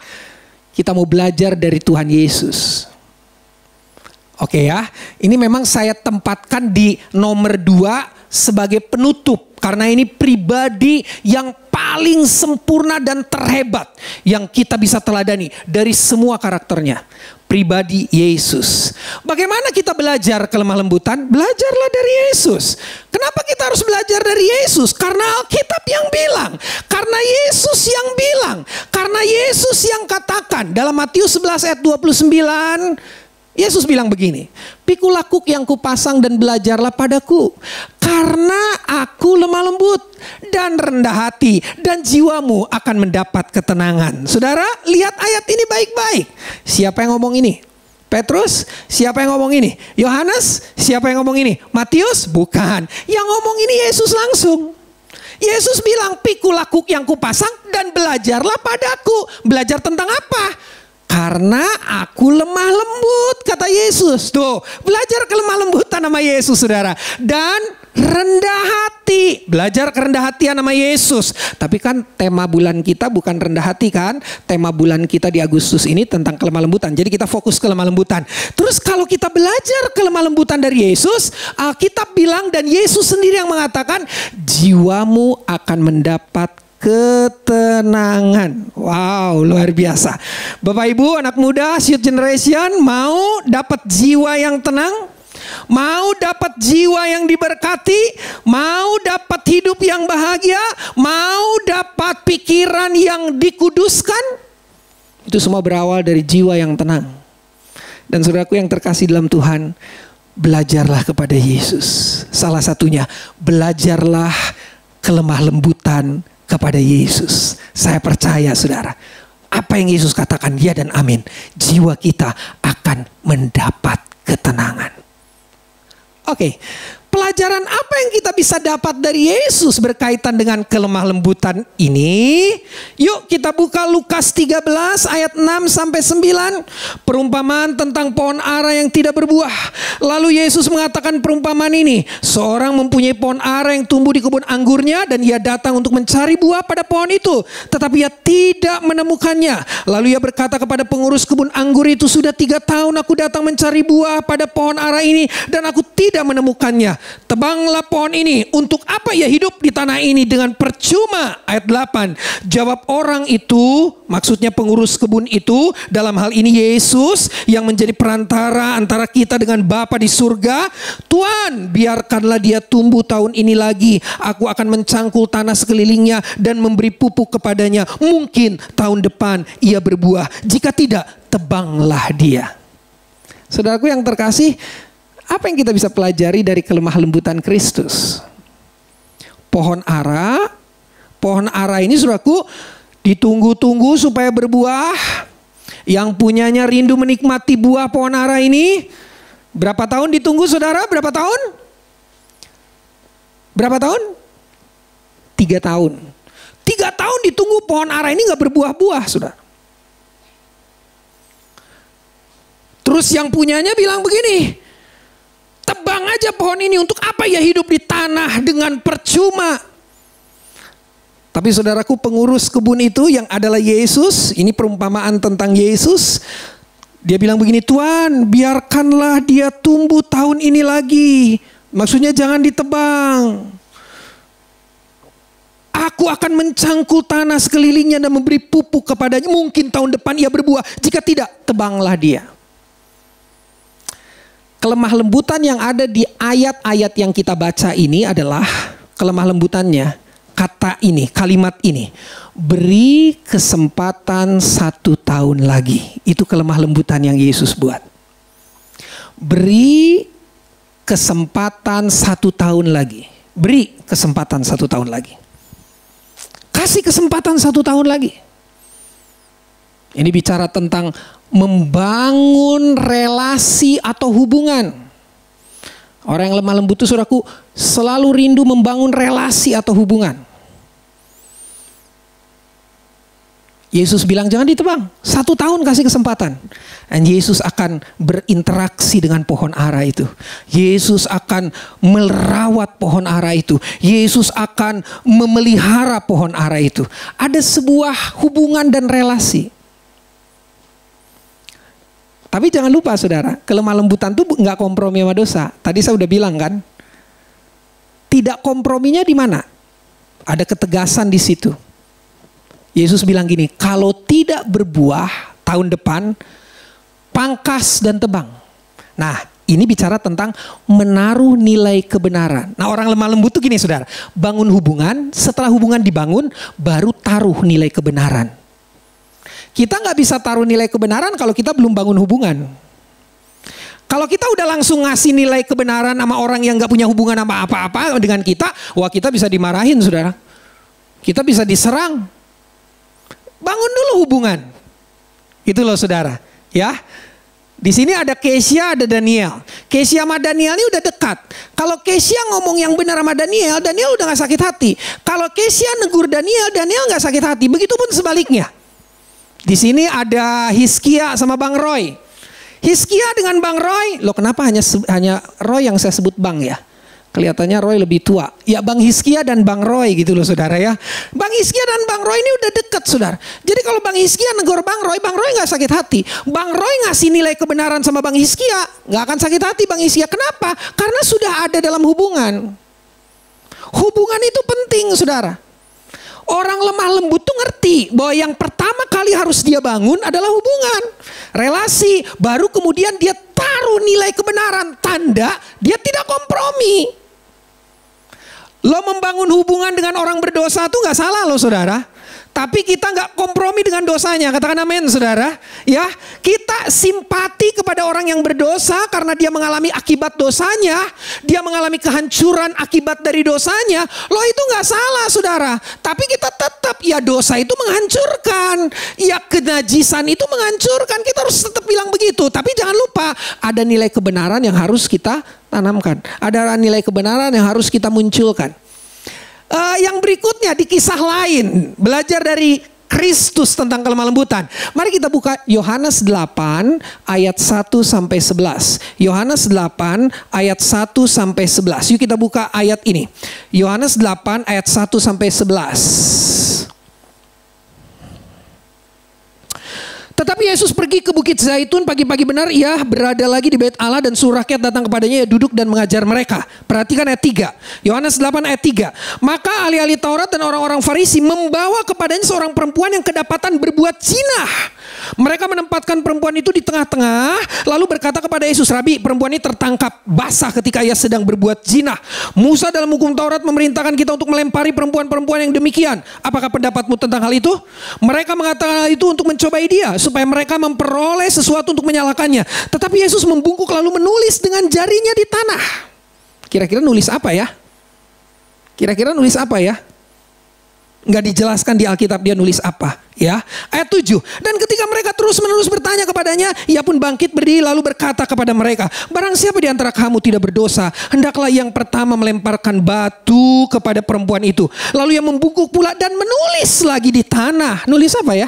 kita mau belajar dari Tuhan Yesus. Oke ya, ini memang saya tempatkan di nomor 2 sebagai penutup. Karena ini pribadi yang paling sempurna dan terhebat yang kita bisa teladani dari semua karakternya. Pribadi Yesus. Bagaimana kita belajar kelemah lembutan? Belajarlah dari Yesus. Kenapa kita harus belajar dari Yesus? Karena Alkitab yang bilang. Karena Yesus yang bilang. Karena Yesus yang katakan. Dalam Matius 11 ayat 29. Yesus bilang begini, pikulah kuk yang kupasang dan belajarlah padaku. Karena aku lemah lembut dan rendah hati, dan jiwamu akan mendapat ketenangan. Saudara, lihat ayat ini baik-baik. Siapa yang ngomong ini? Petrus? Siapa yang ngomong ini? Yohanes? Siapa yang ngomong ini? Matius? Bukan. Yang ngomong ini Yesus langsung. Yesus bilang, pikulah kuk yang kupasang dan belajarlah padaku. Belajar tentang apa? Karena aku lemah lembut, kata Yesus. Tuh, belajar kelemah lembutan nama Yesus, saudara. Dan rendah hati. Belajar kerendah hatian nama Yesus. Tapi kan tema bulan kita bukan rendah hati kan. Tema bulan kita di Agustus ini tentang kelemah lembutan. Jadi kita fokus kelemah lembutan. Terus kalau kita belajar kelemah lembutan dari Yesus, Alkitab bilang dan Yesus sendiri yang mengatakan, jiwamu akan mendapat ketenangan. Wow, luar biasa. Bapak Ibu, anak muda, youth generation, mau dapat jiwa yang tenang? Mau dapat jiwa yang diberkati? Mau dapat hidup yang bahagia? Mau dapat pikiran yang dikuduskan? Itu semua berawal dari jiwa yang tenang. Dan saudaraku yang terkasih dalam Tuhan, belajarlah kepada Yesus. Salah satunya, belajarlah kelemah lembutan kepada Yesus. Saya percaya saudara, apa yang Yesus katakan ya dan amin, jiwa kita akan mendapat ketenangan. Oke, pelajaran apa yang kita bisa dapat dari Yesus berkaitan dengan kelemah lembutan ini? Yuk kita buka Lukas 13 ayat 6 sampai 9. Perumpamaan tentang pohon ara yang tidak berbuah. Lalu Yesus mengatakan perumpamaan ini. Seorang mempunyai pohon ara yang tumbuh di kebun anggurnya dan ia datang untuk mencari buah pada pohon itu. Tetapi ia tidak menemukannya. Lalu ia berkata kepada pengurus kebun anggur itu, sudah 3 tahun aku datang mencari buah pada pohon ara ini dan aku tidak menemukannya. Tebanglah pohon ini. Untuk apa ia hidup di tanah ini dengan percuma? Ayat 8. Jawab orang itu, maksudnya pengurus kebun itu, dalam hal ini Yesus yang menjadi perantara antara kita dengan Bapa di surga. Tuhan, biarkanlah dia tumbuh tahun ini lagi. Aku akan mencangkul tanah sekelilingnya dan memberi pupuk kepadanya. Mungkin tahun depan ia berbuah. Jika tidak, tebanglah dia. Saudaraku yang terkasih, apa yang kita bisa pelajari dari kelemah lembutan Kristus? Pohon ara ini saudaraku ditunggu-tunggu supaya berbuah. Yang punyanya rindu menikmati buah pohon ara ini. Berapa tahun ditunggu saudara? Berapa tahun? Berapa tahun? 3 tahun. 3 tahun ditunggu pohon ara ini gak berbuah-buah saudara. Terus yang punyanya bilang begini, tebang aja pohon ini, untuk apa ya hidup di tanah dengan percuma. Tapi saudaraku, pengurus kebun itu yang adalah Yesus, ini perumpamaan tentang Yesus. Dia bilang begini, Tuhan biarkanlah dia tumbuh tahun ini lagi. Maksudnya jangan ditebang. Aku akan mencangkul tanah sekelilingnya dan memberi pupuk kepadanya. Mungkin tahun depan ia berbuah. Jika tidak, tebanglah dia. Kelemah lembutan yang ada di ayat-ayat yang kita baca ini adalah kelemah lembutannya. Kata ini, kalimat ini. Beri kesempatan 1 tahun lagi. Itu kelemah lembutan yang Yesus buat. Beri kesempatan 1 tahun lagi. Beri kesempatan 1 tahun lagi. Kasih kesempatan 1 tahun lagi. Ini bicara tentang membangun relasi atau hubungan. Orang yang lemah lembut itu saudaraku selalu rindu membangun relasi atau hubungan. Yesus bilang jangan ditebang, 1 tahun kasih kesempatan. Dan Yesus akan berinteraksi dengan pohon ara itu. Yesus akan merawat pohon ara itu. Yesus akan memelihara pohon ara itu. Ada sebuah hubungan dan relasi. Tapi jangan lupa saudara, kelemah lembutan tuh nggak kompromi sama dosa. Tadi saya udah bilang kan, tidak komprominya di mana? Ada ketegasan di situ. Yesus bilang gini, kalau tidak berbuah tahun depan, pangkas dan tebang. Nah, ini bicara tentang menaruh nilai kebenaran. Nah, orang lemah lembut tuh gini saudara, bangun hubungan, setelah hubungan dibangun, baru taruh nilai kebenaran. Kita nggak bisa taruh nilai kebenaran kalau kita belum bangun hubungan. Kalau kita udah langsung ngasih nilai kebenaran sama orang yang nggak punya hubungan sama apa-apa dengan kita, wah kita bisa dimarahin saudara. Kita bisa diserang. Bangun dulu hubungan. Itu loh saudara, ya. Di sini ada Kesia, ada Daniel. Kesia sama Daniel ini udah dekat. Kalau Kesia ngomong yang benar sama Daniel, Daniel udah gak sakit hati. Kalau Kesia negur Daniel, Daniel gak sakit hati. Begitupun sebaliknya. Di sini ada Hizkia sama Bang Roy. Hizkia dengan Bang Roy, loh kenapa hanya Roy yang saya sebut Bang ya? Kelihatannya Roy lebih tua. Ya Bang Hizkia dan Bang Roy gitu loh saudara ya. Bang Hizkia dan Bang Roy ini udah deket saudara. Jadi kalau Bang Hizkia negor Bang Roy gak sakit hati. Bang Roy ngasih nilai kebenaran sama Bang Hizkia, gak akan sakit hati Bang Hizkia. Kenapa? Karena sudah ada dalam hubungan. Hubungan itu penting saudara. Orang lemah lembut tuh ngerti bahwa yang pertama kali harus dia bangun adalah hubungan. Relasi, baru kemudian dia taruh nilai kebenaran. Tanda dia tidak kompromi. Lo membangun hubungan dengan orang berdosa tuh gak salah loh saudara. Tapi kita gak kompromi dengan dosanya. Katakan amin saudara. Ya, kita simpati kepada orang yang berdosa karena dia mengalami akibat dosanya. Dia mengalami kehancuran akibat dari dosanya. Lo itu gak salah saudara. Tapi kita tetap, ya dosa itu menghancurkan. Ya kenajisan itu menghancurkan. Kita harus tetap bilang begitu. Tapi jangan lupa, ada nilai kebenaran yang harus kita tanamkan. Ada nilai kebenaran yang harus kita munculkan. Yang berikutnya di kisah lain, belajar dari Kristus tentang kelemah lembutan. Mari kita buka Yohanes 8 ayat 1 sampai 11. Yohanes 8 ayat 1 sampai 11. Yuk kita buka ayat ini. Yohanes 8 ayat 1 sampai 11. Tetapi Yesus pergi ke Bukit Zaitun, pagi-pagi benar ia berada lagi di bait Allah dan suruh rakyat datang kepadanya, ia duduk dan mengajar mereka. Perhatikan ayat 3. Yohanes 8 ayat 3. Maka ahli-ahli Taurat dan orang-orang Farisi membawa kepadanya seorang perempuan yang kedapatan berbuat zina. Mereka menempatkan perempuan itu di tengah-tengah, lalu berkata kepada Yesus, Rabi, perempuan ini tertangkap basah ketika ia sedang berbuat zina. Musa dalam hukum Taurat memerintahkan kita untuk melempari perempuan-perempuan yang demikian. Apakah pendapatmu tentang hal itu? Mereka mengatakan hal itu untuk mencobai dia, supaya mereka memperoleh sesuatu untuk menyalahkannya. Tetapi Yesus membungkuk lalu menulis dengan jarinya di tanah. Kira-kira nulis apa ya? Kira-kira nulis apa ya? Nggak dijelaskan di Alkitab dia nulis apa ya. Ayat 7. Dan ketika mereka terus-menerus bertanya kepadanya, ia pun bangkit berdiri lalu berkata kepada mereka, barang siapa di antara kamu tidak berdosa, hendaklah yang pertama melemparkan batu kepada perempuan itu. Lalu ia membungkuk pula dan menulis lagi di tanah. Nulis apa ya?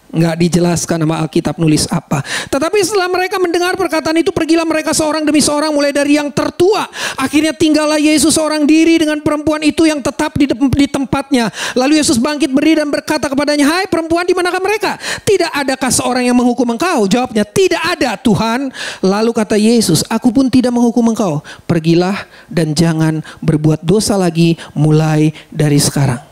Nggak dijelaskan nama Alkitab nulis apa. Tetapi setelah mereka mendengar perkataan itu, pergilah mereka seorang demi seorang, mulai dari yang tertua. Akhirnya tinggallah Yesus seorang diri dengan perempuan itu yang tetap di tempatnya. Lalu Yesus bangkit berdiri dan berkata kepadanya, hai perempuan, di manakah mereka? Tidak adakah seorang yang menghukum engkau? Jawabnya, tidak ada Tuhan. Lalu kata Yesus, aku pun tidak menghukum engkau. Pergilah dan jangan berbuat dosa lagi mulai dari sekarang.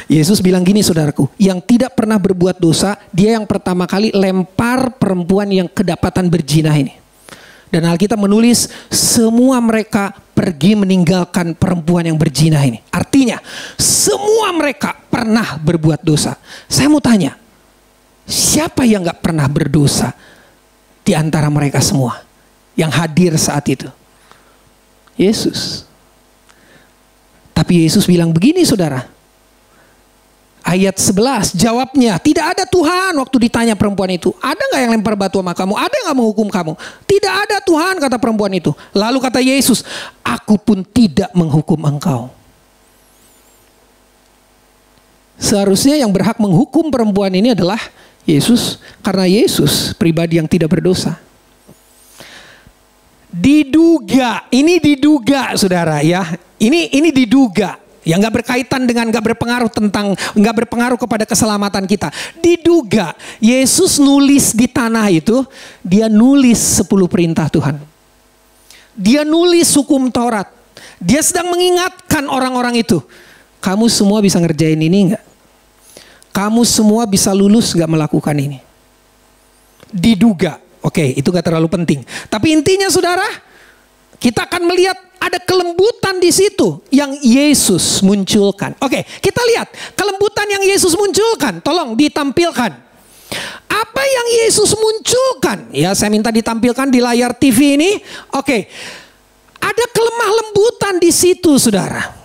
Yesus bilang gini saudaraku, yang tidak pernah berbuat dosa, dia yang pertama kali lempar perempuan yang kedapatan berzina ini. Dan Alkitab menulis semua mereka pergi meninggalkan perempuan yang berzina ini. Artinya semua mereka pernah berbuat dosa. Saya mau tanya, siapa yang gak pernah berdosa di antara mereka semua yang hadir saat itu? Yesus. Tapi Yesus bilang begini saudara. Ayat 11 jawabnya, tidak ada Tuhan. Waktu ditanya perempuan itu, ada gak yang lempar batu sama kamu? Ada gak menghukum kamu? Tidak ada Tuhan, kata perempuan itu. Lalu kata Yesus, aku pun tidak menghukum engkau. Seharusnya yang berhak menghukum perempuan ini adalah Yesus, karena Yesus pribadi yang tidak berdosa. Diduga, ini diduga saudara ya. Ini diduga. yang nggak berkaitan dengan, nggak berpengaruh kepada keselamatan kita. Diduga Yesus nulis di tanah itu, dia nulis 10 perintah Tuhan. Dia nulis hukum Taurat. Dia sedang mengingatkan orang-orang itu, kamu semua bisa ngerjain ini nggak? Kamu semua bisa lulus nggak melakukan ini? Diduga. Oke, itu gak terlalu penting. Tapi intinya saudara, kita akan melihat ada kelembutan di situ yang Yesus munculkan. Oke, kita lihat kelembutan yang Yesus munculkan. Tolong ditampilkan. Apa yang Yesus munculkan? Ya, saya minta ditampilkan di layar TV ini. Oke, ada kelemah lembutan di situ saudara.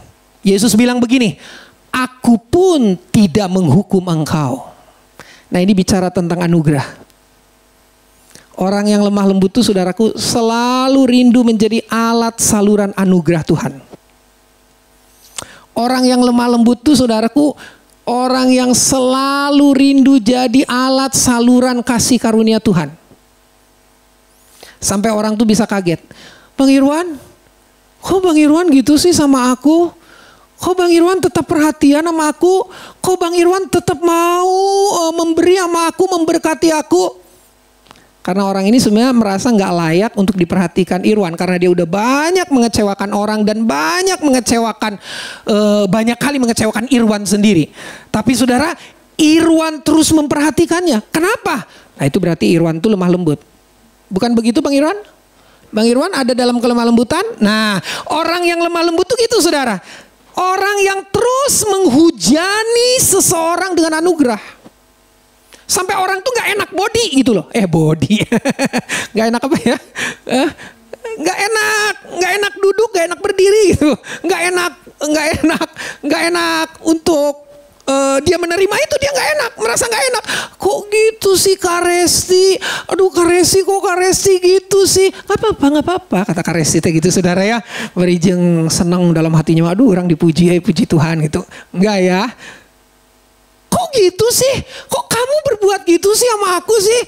Yesus bilang begini, aku pun tidak menghukum engkau. Nah, ini bicara tentang anugerah. Orang yang lemah lembut itu saudaraku selalu rindu menjadi alat saluran anugerah Tuhan. Orang yang lemah lembut itu saudaraku orang yang selalu rindu jadi alat saluran kasih karunia Tuhan. Sampai orang tuh bisa kaget. Bang Irwan, kok Bang Irwan gitu sih sama aku? Kok Bang Irwan tetap perhatian sama aku? Kok Bang Irwan tetap mau memberi sama aku, memberkati aku? Karena orang ini sebenarnya merasa nggak layak untuk diperhatikan Irwan. Karena dia udah banyak mengecewakan orang dan banyak kali mengecewakan Irwan sendiri. Tapi saudara, Irwan terus memperhatikannya. Kenapa? Nah, itu berarti Irwan itu lemah lembut. Bukan begitu Bang Irwan? Bang Irwan ada dalam kelemah lembutan? Nah, orang yang lemah lembut itu gitu saudara. Orang yang terus menghujani seseorang dengan anugerah. Sampai orang tuh gak enak body gitu loh. Body. Gak enak apa ya? Gak enak duduk, gak enak berdiri gitu. Gak enak untuk dia menerima itu, dia gak enak. Merasa gak enak. Kok gitu sih Kak Resti? Aduh Kak Resti, kok Kak Resti gitu sih? Gak apa-apa. Kata Kak Resti gitu saudara ya. Berijeng senang dalam hatinya. Aduh orang dipuji, puji Tuhan gitu. Enggak ya. Kok gitu sih? Kok kamu berbuat gitu sih sama aku sih?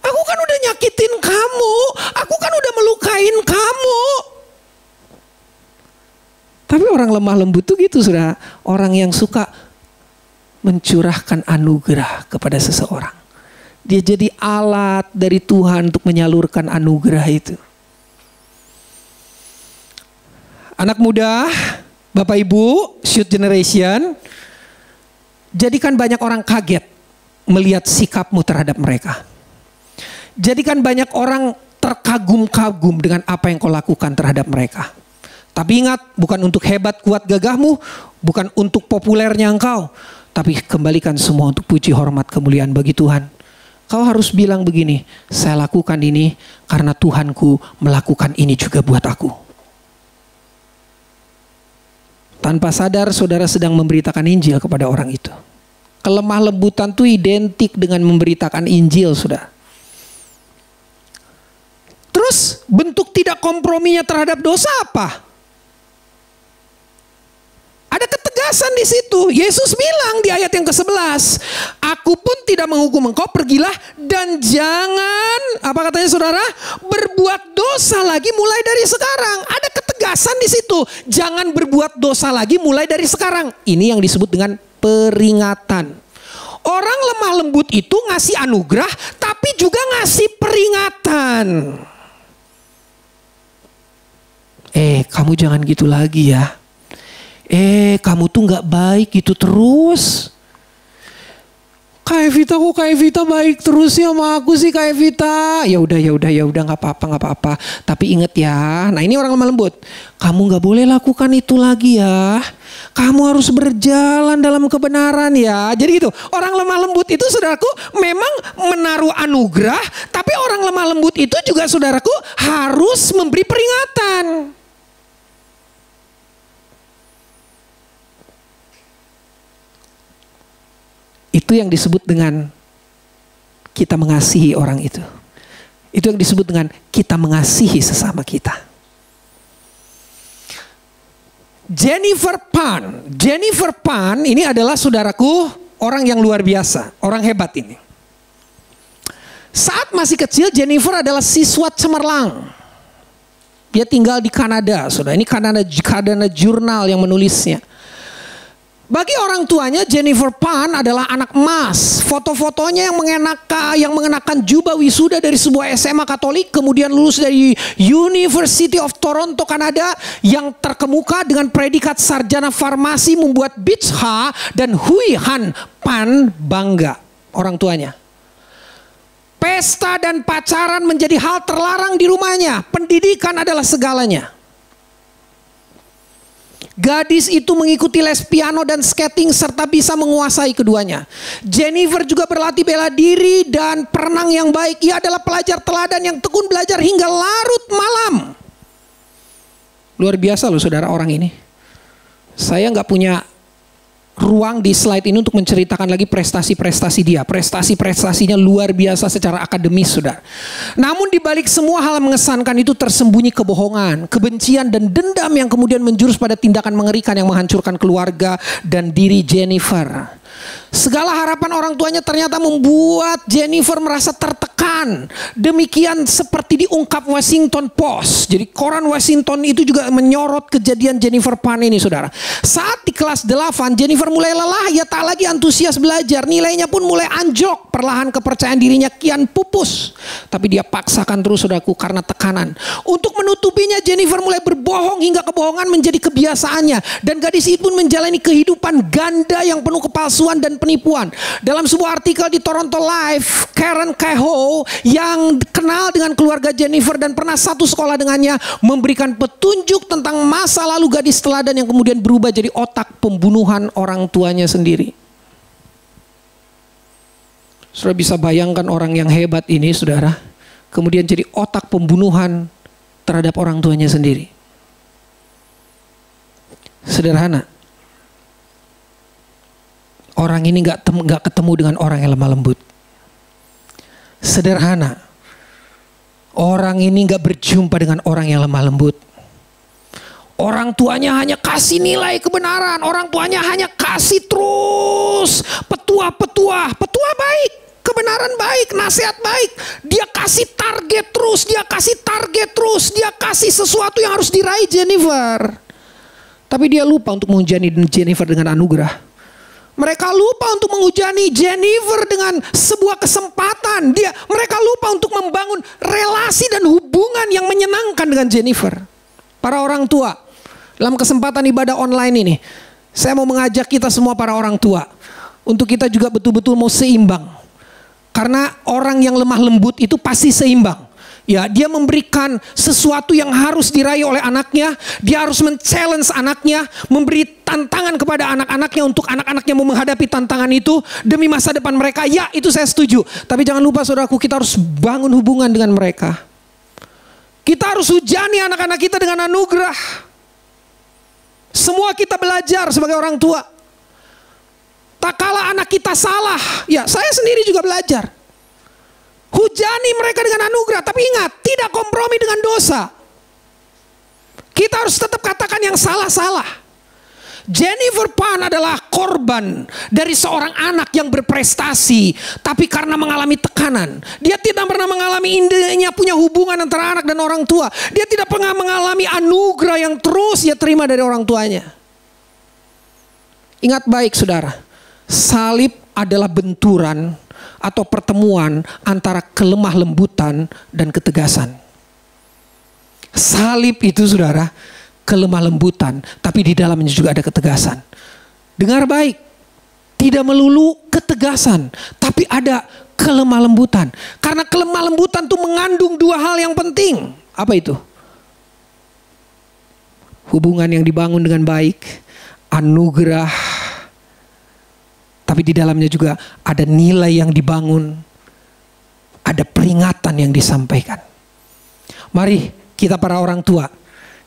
Aku kan udah nyakitin kamu. Aku kan udah melukain kamu. Tapi orang lemah lembut tuh gitu saudara. Orang yang suka mencurahkan anugerah kepada seseorang. Dia jadi alat dari Tuhan untuk menyalurkan anugerah itu. Anak muda, Bapak Ibu, Shoot Generation, jadikan banyak orang kaget melihat sikapmu terhadap mereka. Jadikan banyak orang terkagum-kagum dengan apa yang kau lakukan terhadap mereka. Tapi ingat, bukan untuk hebat, kuat, gagahmu, bukan untuk populernya engkau, tapi kembalikan semua untuk puji, hormat, kemuliaan bagi Tuhan. Kau harus bilang begini, saya lakukan ini karena Tuhanku melakukan ini juga buat aku. Tanpa sadar saudara sedang memberitakan Injil kepada orang itu. Kelemah lembutan itu identik dengan memberitakan Injil saudara. Terus bentuk tidak komprominya terhadap dosa apa? Ada ketegasan di situ. Yesus bilang di ayat yang ke-11, aku pun tidak menghukum engkau, pergilah dan jangan, apa katanya saudara? Berbuat dosa lagi mulai dari sekarang. Ada ketegasan di situ. Jangan berbuat dosa lagi mulai dari sekarang. Ini yang disebut dengan peringatan. Orang lemah lembut itu ngasih anugerah, tapi juga ngasih peringatan. Kamu jangan gitu lagi ya. Kamu tuh nggak baik gitu terus. Kak Evita, kok Kak Evita baik terus ya sama aku sih Kak Evita. Ya udah nggak apa-apa. Tapi inget ya, nah ini orang lemah lembut. Kamu nggak boleh lakukan itu lagi ya. Kamu harus berjalan dalam kebenaran ya. Jadi gitu, orang lemah lembut itu saudaraku memang menaruh anugerah. Tapi orang lemah lembut itu juga saudaraku harus memberi peringatan. Itu yang disebut dengan kita mengasihi orang itu. Itu yang disebut dengan kita mengasihi sesama kita. Jennifer Pan ini adalah saudaraku orang yang luar biasa, orang hebat ini. Saat masih kecil Jennifer adalah siswa cemerlang. Dia tinggal di Kanada, saudara. Ini Kanada Journal yang menulisnya. Bagi orang tuanya, Jennifer Pan adalah anak emas. Foto-fotonya yang mengenakan jubah wisuda dari sebuah SMA Katolik, kemudian lulus dari University of Toronto, Kanada, yang terkemuka dengan predikat sarjana farmasi, membuat Beach Ha dan Hui Han Pan bangga orang tuanya. Pesta dan pacaran menjadi hal terlarang di rumahnya. Pendidikan adalah segalanya. Gadis itu mengikuti les piano dan skating serta bisa menguasai keduanya. Jennifer juga berlatih bela diri dan perenang yang baik. Ia adalah pelajar teladan yang tekun belajar hingga larut malam. Luar biasa loh saudara orang ini. Saya nggak punya ruang di slide ini untuk menceritakan lagi prestasi-prestasi dia. Prestasi-prestasinya luar biasa secara akademis, saudara. Namun di balik semua hal mengesankan itu tersembunyi kebohongan, kebencian dan dendam yang kemudian menjurus pada tindakan mengerikan yang menghancurkan keluarga dan diri Jennifer. Segala harapan orang tuanya ternyata membuat Jennifer merasa tertekan. Demikian seperti diungkap Washington Post. Jadi koran Washington itu juga menyorot kejadian Jennifer Pan ini, saudara. Saat di kelas 8, Jennifer mulai lelah, ia tak lagi antusias belajar. Nilainya pun mulai anjlok. Perlahan kepercayaan dirinya kian pupus. Tapi dia paksakan terus, saudaraku, karena tekanan. Untuk menutupinya, Jennifer mulai berbohong hingga kebohongan menjadi kebiasaannya. Dan gadis itu pun menjalani kehidupan ganda yang penuh kepalsuan dan penipuan. Dalam sebuah artikel di Toronto Live, Karen Kehoe yang kenal dengan keluarga Jennifer dan pernah satu sekolah dengannya memberikan petunjuk tentang masa lalu gadis teladan yang kemudian berubah jadi otak pembunuhan orang tuanya sendiri. Saudara bisa bayangkan orang yang hebat ini, saudara, kemudian jadi otak pembunuhan terhadap orang tuanya sendiri. Sederhana. Orang ini nggak ketemu dengan orang yang lemah lembut. Sederhana. Orang ini nggak berjumpa dengan orang yang lemah lembut. Orang tuanya hanya kasih nilai kebenaran. Orang tuanya hanya kasih terus petua baik, kebenaran baik, nasihat baik. Dia kasih target terus, dia kasih sesuatu yang harus diraih Jennifer. Tapi dia lupa untuk menghujani Jennifer dengan anugerah. Mereka lupa untuk menghujani Jennifer dengan sebuah kesempatan. Mereka lupa untuk membangun relasi dan hubungan yang menyenangkan dengan Jennifer. Para orang tua, dalam kesempatan ibadah online ini, saya mau mengajak kita semua para orang tua untuk kita juga betul-betul mau seimbang. Karena orang yang lemah lembut itu pasti seimbang. Ya, dia memberikan sesuatu yang harus diraih oleh anaknya. Dia harus men-challenge anaknya, memberi tantangan kepada anak-anaknya untuk anak-anaknya mau menghadapi tantangan itu demi masa depan mereka. Ya, itu saya setuju. Tapi jangan lupa saudaraku, kita harus bangun hubungan dengan mereka. Kita harus hujani anak-anak kita dengan anugerah. Semua kita belajar sebagai orang tua. Tak kala anak kita salah, ya saya sendiri juga belajar. Hujani mereka dengan anugerah, tapi ingat, tidak kompromi dengan dosa. Kita harus tetap katakan yang salah-salah. Jennifer Pan adalah korban dari seorang anak yang berprestasi, tapi karena mengalami tekanan. Dia tidak pernah mengalami indahnya punya hubungan antara anak dan orang tua. Dia tidak pernah mengalami anugerah yang terus dia terima dari orang tuanya. Ingat baik saudara, salib adalah benturan atau pertemuan antara kelemah lembutan dan ketegasan. Salib itu saudara, kelemah lembutan, tapi di dalamnya juga ada ketegasan. Dengar baik, tidak melulu ketegasan, tapi ada kelemah lembutan. Karena kelemah lembutan itu mengandung dua hal yang penting. Apa itu? Hubungan yang dibangun dengan baik, anugerah, tapi di dalamnya juga ada nilai yang dibangun, ada peringatan yang disampaikan. Mari kita para orang tua,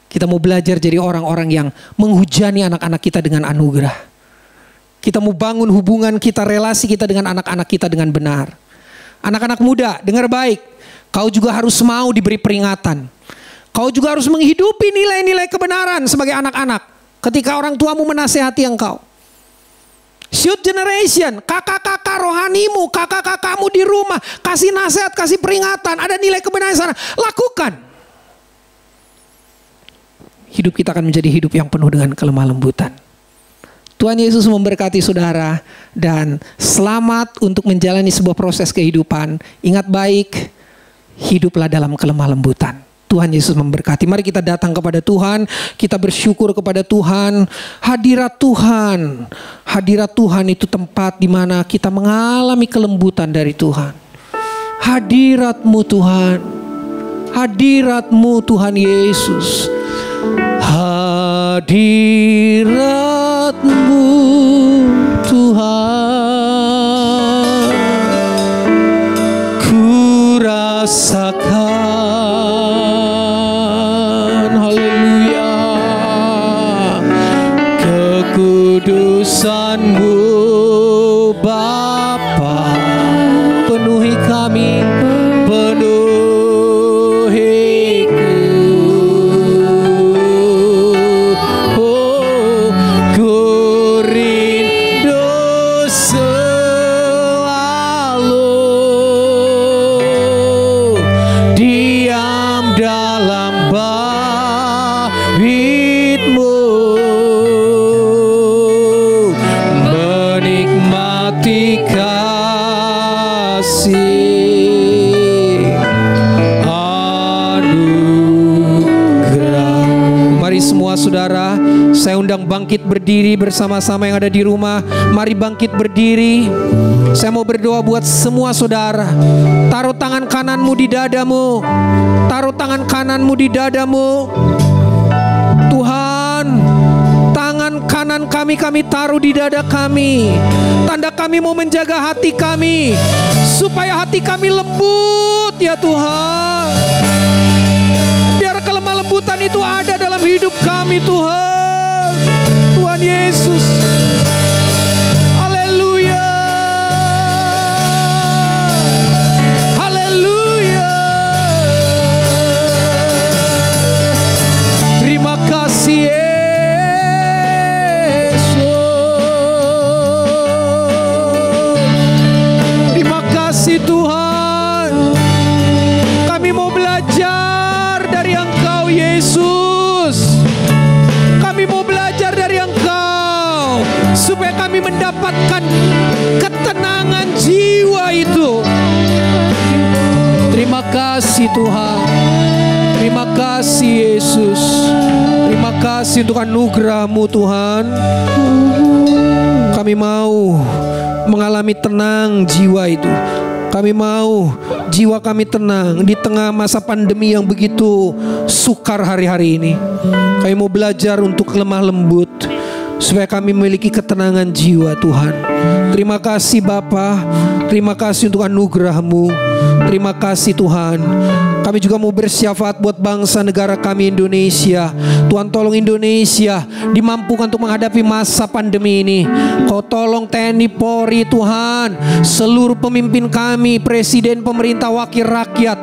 kita mau belajar jadi orang-orang yang menghujani anak-anak kita dengan anugerah. Kita mau bangun hubungan kita, relasi kita dengan anak-anak kita dengan benar. Anak-anak muda, dengar baik, kau juga harus mau diberi peringatan. Kau juga harus menghidupi nilai-nilai kebenaran sebagai anak-anak ketika orang tuamu menasehati engkau. Youth generation, kakak-kakak rohanimu, kakak-kakakmu di rumah, kasih nasihat, kasih peringatan, ada nilai kebenaran sana, lakukan. Hidup kita akan menjadi hidup yang penuh dengan kelemah lembutan. Tuhan Yesus memberkati saudara dan selamat untuk menjalani sebuah proses kehidupan. Ingat baik, hiduplah dalam kelemah lembutan. Tuhan Yesus memberkati. Mari kita datang kepada Tuhan, kita bersyukur kepada Tuhan. Hadirat Tuhan itu tempat di mana kita mengalami kelembutan dari Tuhan. Hadirat-Mu Tuhan, hadirat-Mu Tuhan Yesus. Hadirat-Mu Tuhan, ku rasakan, haleluya, kekudusan-Mu Bapa. Penuhi kami, saudara, saya undang bangkit berdiri bersama-sama yang ada di rumah. Mari bangkit berdiri. Saya mau berdoa buat semua saudara. Taruh tangan kananmu di dadamu. Taruh tangan kananmu di dadamu. Tuhan, tangan kanan kami taruh di dada kami. Tanda kami mau menjaga hati kami, supaya hati kami lembut ya Tuhan. Biar kelemah lembutan itu ada dalam hidup kami Tuhan. Tuhan Yesus. Haleluya. Haleluya. Terima kasih Yesus. Terima kasih Tuhan. Kami mau belajar dari Engkau Yesus. Kami mau belajar dari Engkau supaya kami mendapatkan ketenangan jiwa itu. Terima kasih Tuhan. Terima kasih Yesus. Terima kasih untuk anugerah-Mu Tuhan. Kami mau mengalami tenang jiwa itu. Kami mau jiwa kami tenang di tengah masa pandemi yang begitu sukar hari-hari ini. Kami mau belajar untuk lemah lembut supaya kami memiliki ketenangan jiwa Tuhan. Terima kasih Bapa. Terima kasih untuk anugerah-Mu. Terima kasih Tuhan. Kami juga mau bersyafaat buat bangsa negara kami Indonesia. Tuhan tolong Indonesia dimampukan untuk menghadapi masa pandemi ini. Kau tolong TNI Polri Tuhan, seluruh pemimpin kami, presiden, pemerintah, wakil rakyat,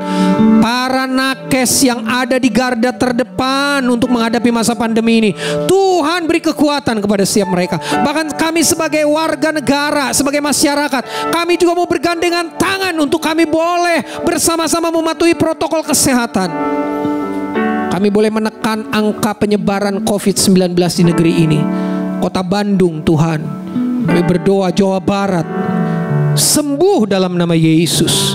para nakes yang ada di garda terdepan untuk menghadapi masa pandemi ini. Tuhan beri kekuatan kepada setiap mereka. Bahkan kami sebagai warga negara, sebagai masyarakat, kami juga mau bergandengan tangan untuk kami boleh bersama-sama mematuhi protokol kesehatan. Kami boleh menekan angka penyebaran COVID-19 di negeri ini. Kota Bandung Tuhan, kami berdoa Jawa Barat sembuh dalam nama Yesus.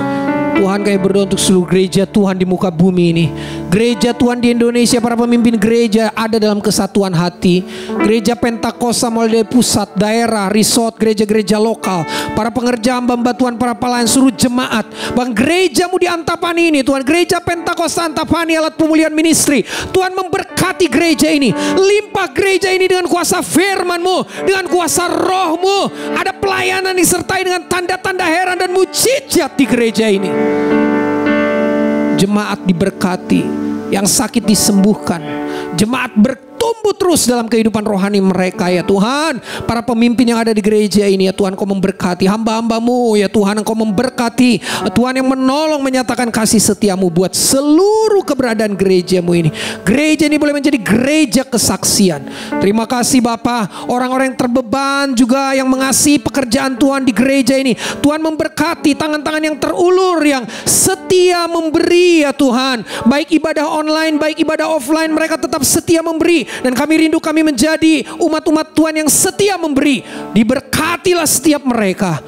Tuhan, kami berdoa untuk seluruh gereja Tuhan di muka bumi ini. Gereja Tuhan di Indonesia, para pemimpin gereja ada dalam kesatuan hati. Gereja Pentakosta mulai dari pusat, daerah, resort, gereja-gereja lokal, para pengerja hamba Tuhan, para pelayan, seluruh jemaat. Bang, gerejamu di Antapani ini Tuhan, gereja Pentakosta Antapani alat pemulihan ministry, Tuhan memberkati gereja ini. Limpah gereja ini dengan kuasa firman-Mu, dengan kuasa Roh-Mu. Ada pelayanan disertai dengan tanda-tanda heran dan mujizat di gereja ini. Jemaat diberkati, yang sakit disembuhkan, jemaat bertumbuh terus dalam kehidupan rohani mereka ya Tuhan. Para pemimpin yang ada di gereja ini ya Tuhan, Kau memberkati hamba-hamba-Mu ya Tuhan. Engkau memberkati Tuhan yang menolong menyatakan kasih setia-Mu buat seluruh keberadaan gereja-Mu ini. Gereja ini boleh menjadi gereja kesaksian. Terima kasih Bapa. Orang-orang yang terbeban juga yang mengasihi pekerjaan Tuhan di gereja ini, Tuhan memberkati tangan-tangan yang terulur, yang setia memberi ya Tuhan. Baik ibadah online, baik ibadah offline, mereka tetap setia memberi Dan kami rindu kami menjadi umat-umat Tuhan yang setia memberi. Diberkatilah setiap mereka.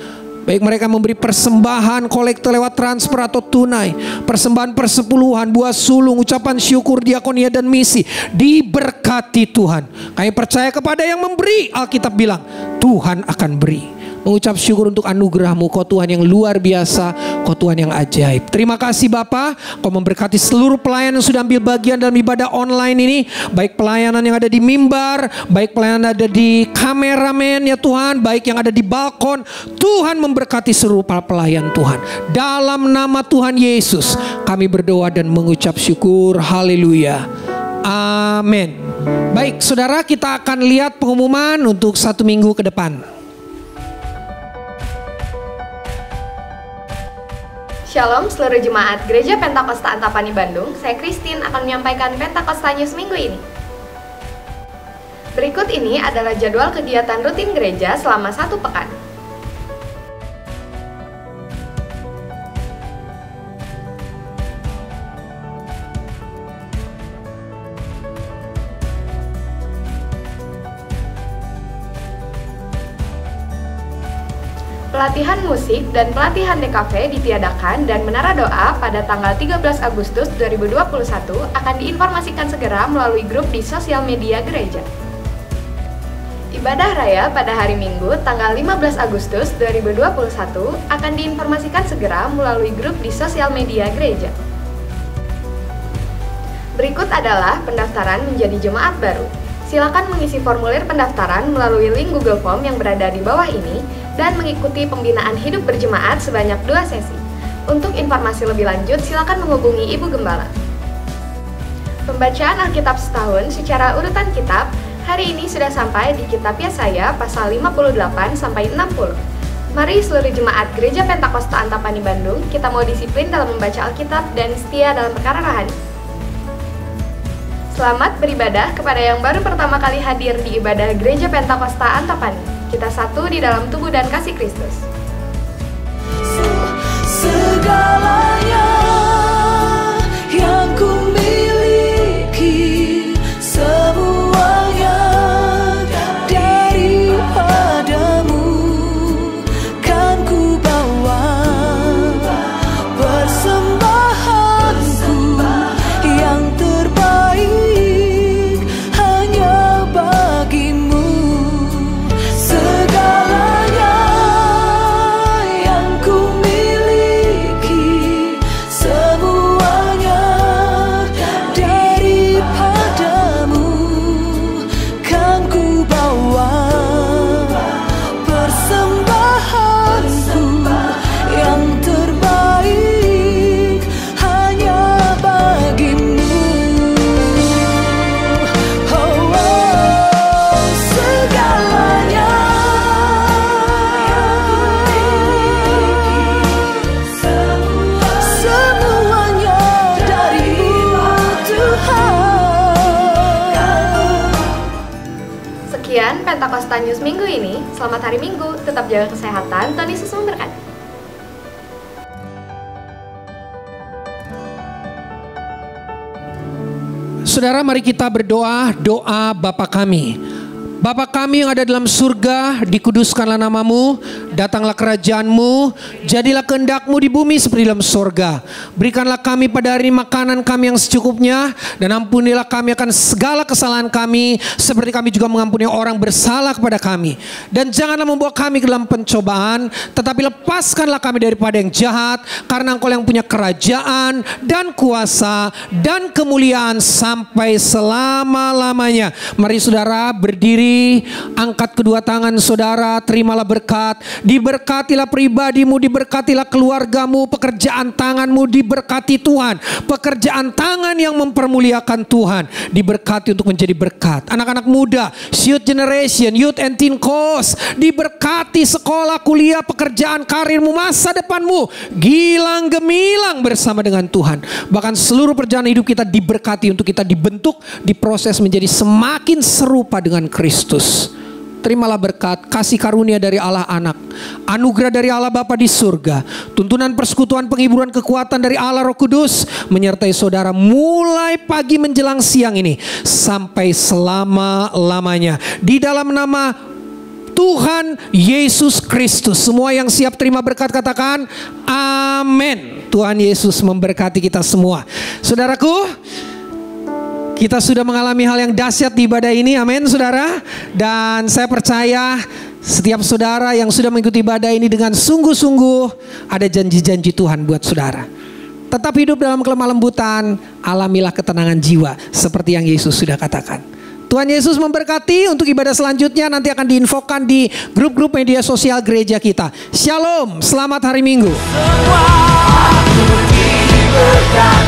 Baik mereka memberi persembahan, kolektor lewat transfer atau tunai, persembahan persepuluhan, buah sulung, ucapan syukur, diakonia dan misi. Diberkati Tuhan. Kami percaya kepada yang memberi. Alkitab bilang Tuhan akan beri. Mengucap syukur untuk anugerah-Mu, Kau Tuhan yang luar biasa, Kau Tuhan yang ajaib. Terima kasih Bapa, Kau memberkati seluruh pelayan yang sudah ambil bagian dalam ibadah online ini. Baik pelayanan yang ada di mimbar, baik pelayanan ada di kameramen ya Tuhan, baik yang ada di balkon. Tuhan memberkati seluruh para pelayan Tuhan. Dalam nama Tuhan Yesus kami berdoa dan mengucap syukur. Haleluya. Amin. Baik saudara, kita akan lihat pengumuman untuk 1 minggu ke depan. Shalom seluruh jemaat Gereja Pentakosta Antapani Bandung. Saya Christine akan menyampaikan Pentakosta News minggu ini. Berikut ini adalah jadwal kegiatan rutin gereja selama 1 pekan. Pelatihan musik dan pelatihan DKV ditiadakan dan Menara Doa pada tanggal 13 Agustus 2021 akan diinformasikan segera melalui grup di sosial media gereja. Ibadah Raya pada hari Minggu tanggal 15 Agustus 2021 akan diinformasikan segera melalui grup di sosial media gereja. Berikut adalah pendaftaran menjadi jemaat baru. Silakan mengisi formulir pendaftaran melalui link Google Form yang berada di bawah ini dan mengikuti pembinaan hidup berjemaat sebanyak 2 sesi. Untuk informasi lebih lanjut, silakan menghubungi Ibu Gembala. Pembacaan Alkitab setahun secara urutan kitab hari ini sudah sampai di kitab Yesaya pasal 58 sampai 60. Mari seluruh jemaat Gereja Pentakosta Antapani Bandung, kita mau disiplin dalam membaca Alkitab dan setia dalam perkara rohani. Selamat beribadah kepada yang baru pertama kali hadir di ibadah Gereja Pentakosta Antapani. Kita satu di dalam tubuh dan kasih Kristus. Segalanya yang ku miliki, semuanya daripadamu, kan ku bawa persembahanku yang terbaik hanya bagimu. Segalanya yang ku miliki, semuanya daripadamu, kan ku bawa persembahanku yang terbaik hanya bagimu. Oh, oh, segalanya semuanya darimu Tuhan. Sekian Pentakosta News minggu ini. Selamat hari Minggu, tetap jaga kesehatan. Tuhan Yesus memberkati. Saudara, mari kita berdoa doa Bapa kami. Bapa kami yang ada dalam surga, dikuduskanlah namamu, datanglah kerajaan-Mu, jadilah kehendak-Mu di bumi seperti dalam surga. Berikanlah kami pada hari ini makanan kami yang secukupnya, dan ampunilah kami akan segala kesalahan kami, seperti kami juga mengampuni orang bersalah kepada kami. Dan janganlah membawa kami ke dalam pencobaan, tetapi lepaskanlah kami daripada yang jahat, karena Engkau yang punya kerajaan dan kuasa dan kemuliaan sampai selama-lamanya. Mari saudara berdiri, angkat kedua tangan saudara, terimalah berkat. Diberkatilah pribadimu, diberkatilah keluargamu, pekerjaan tanganmu diberkati Tuhan. Pekerjaan tangan yang mempermuliakan Tuhan diberkati untuk menjadi berkat. Anak-anak muda, youth generation, youth and teen course, diberkati sekolah, kuliah, pekerjaan, karirmu, masa depanmu gilang gemilang bersama dengan Tuhan. Bahkan seluruh perjalanan hidup kita diberkati untuk kita dibentuk, diproses menjadi semakin serupa dengan Kristus. terimalah berkat, kasih karunia dari Allah Anak, anugerah dari Allah Bapa di surga, tuntunan persekutuan penghiburan kekuatan dari Allah Roh Kudus menyertai saudara mulai pagi menjelang siang ini sampai selama-lamanya. Di dalam nama Tuhan Yesus Kristus. Semua yang siap terima berkat katakan amin. Tuhan Yesus memberkati kita semua. Saudaraku, kita sudah mengalami hal yang dahsyat di ibadah ini, amin saudara. Dan saya percaya setiap saudara yang sudah mengikuti ibadah ini dengan sungguh-sungguh ada janji-janji Tuhan buat saudara. Tetap hidup dalam kelemah lembutan, alamilah ketenangan jiwa seperti yang Yesus sudah katakan. Tuhan Yesus memberkati. Untuk ibadah selanjutnya nanti akan diinfokan di grup-grup media sosial gereja kita. Shalom, selamat hari Minggu. Semua aku diberkati.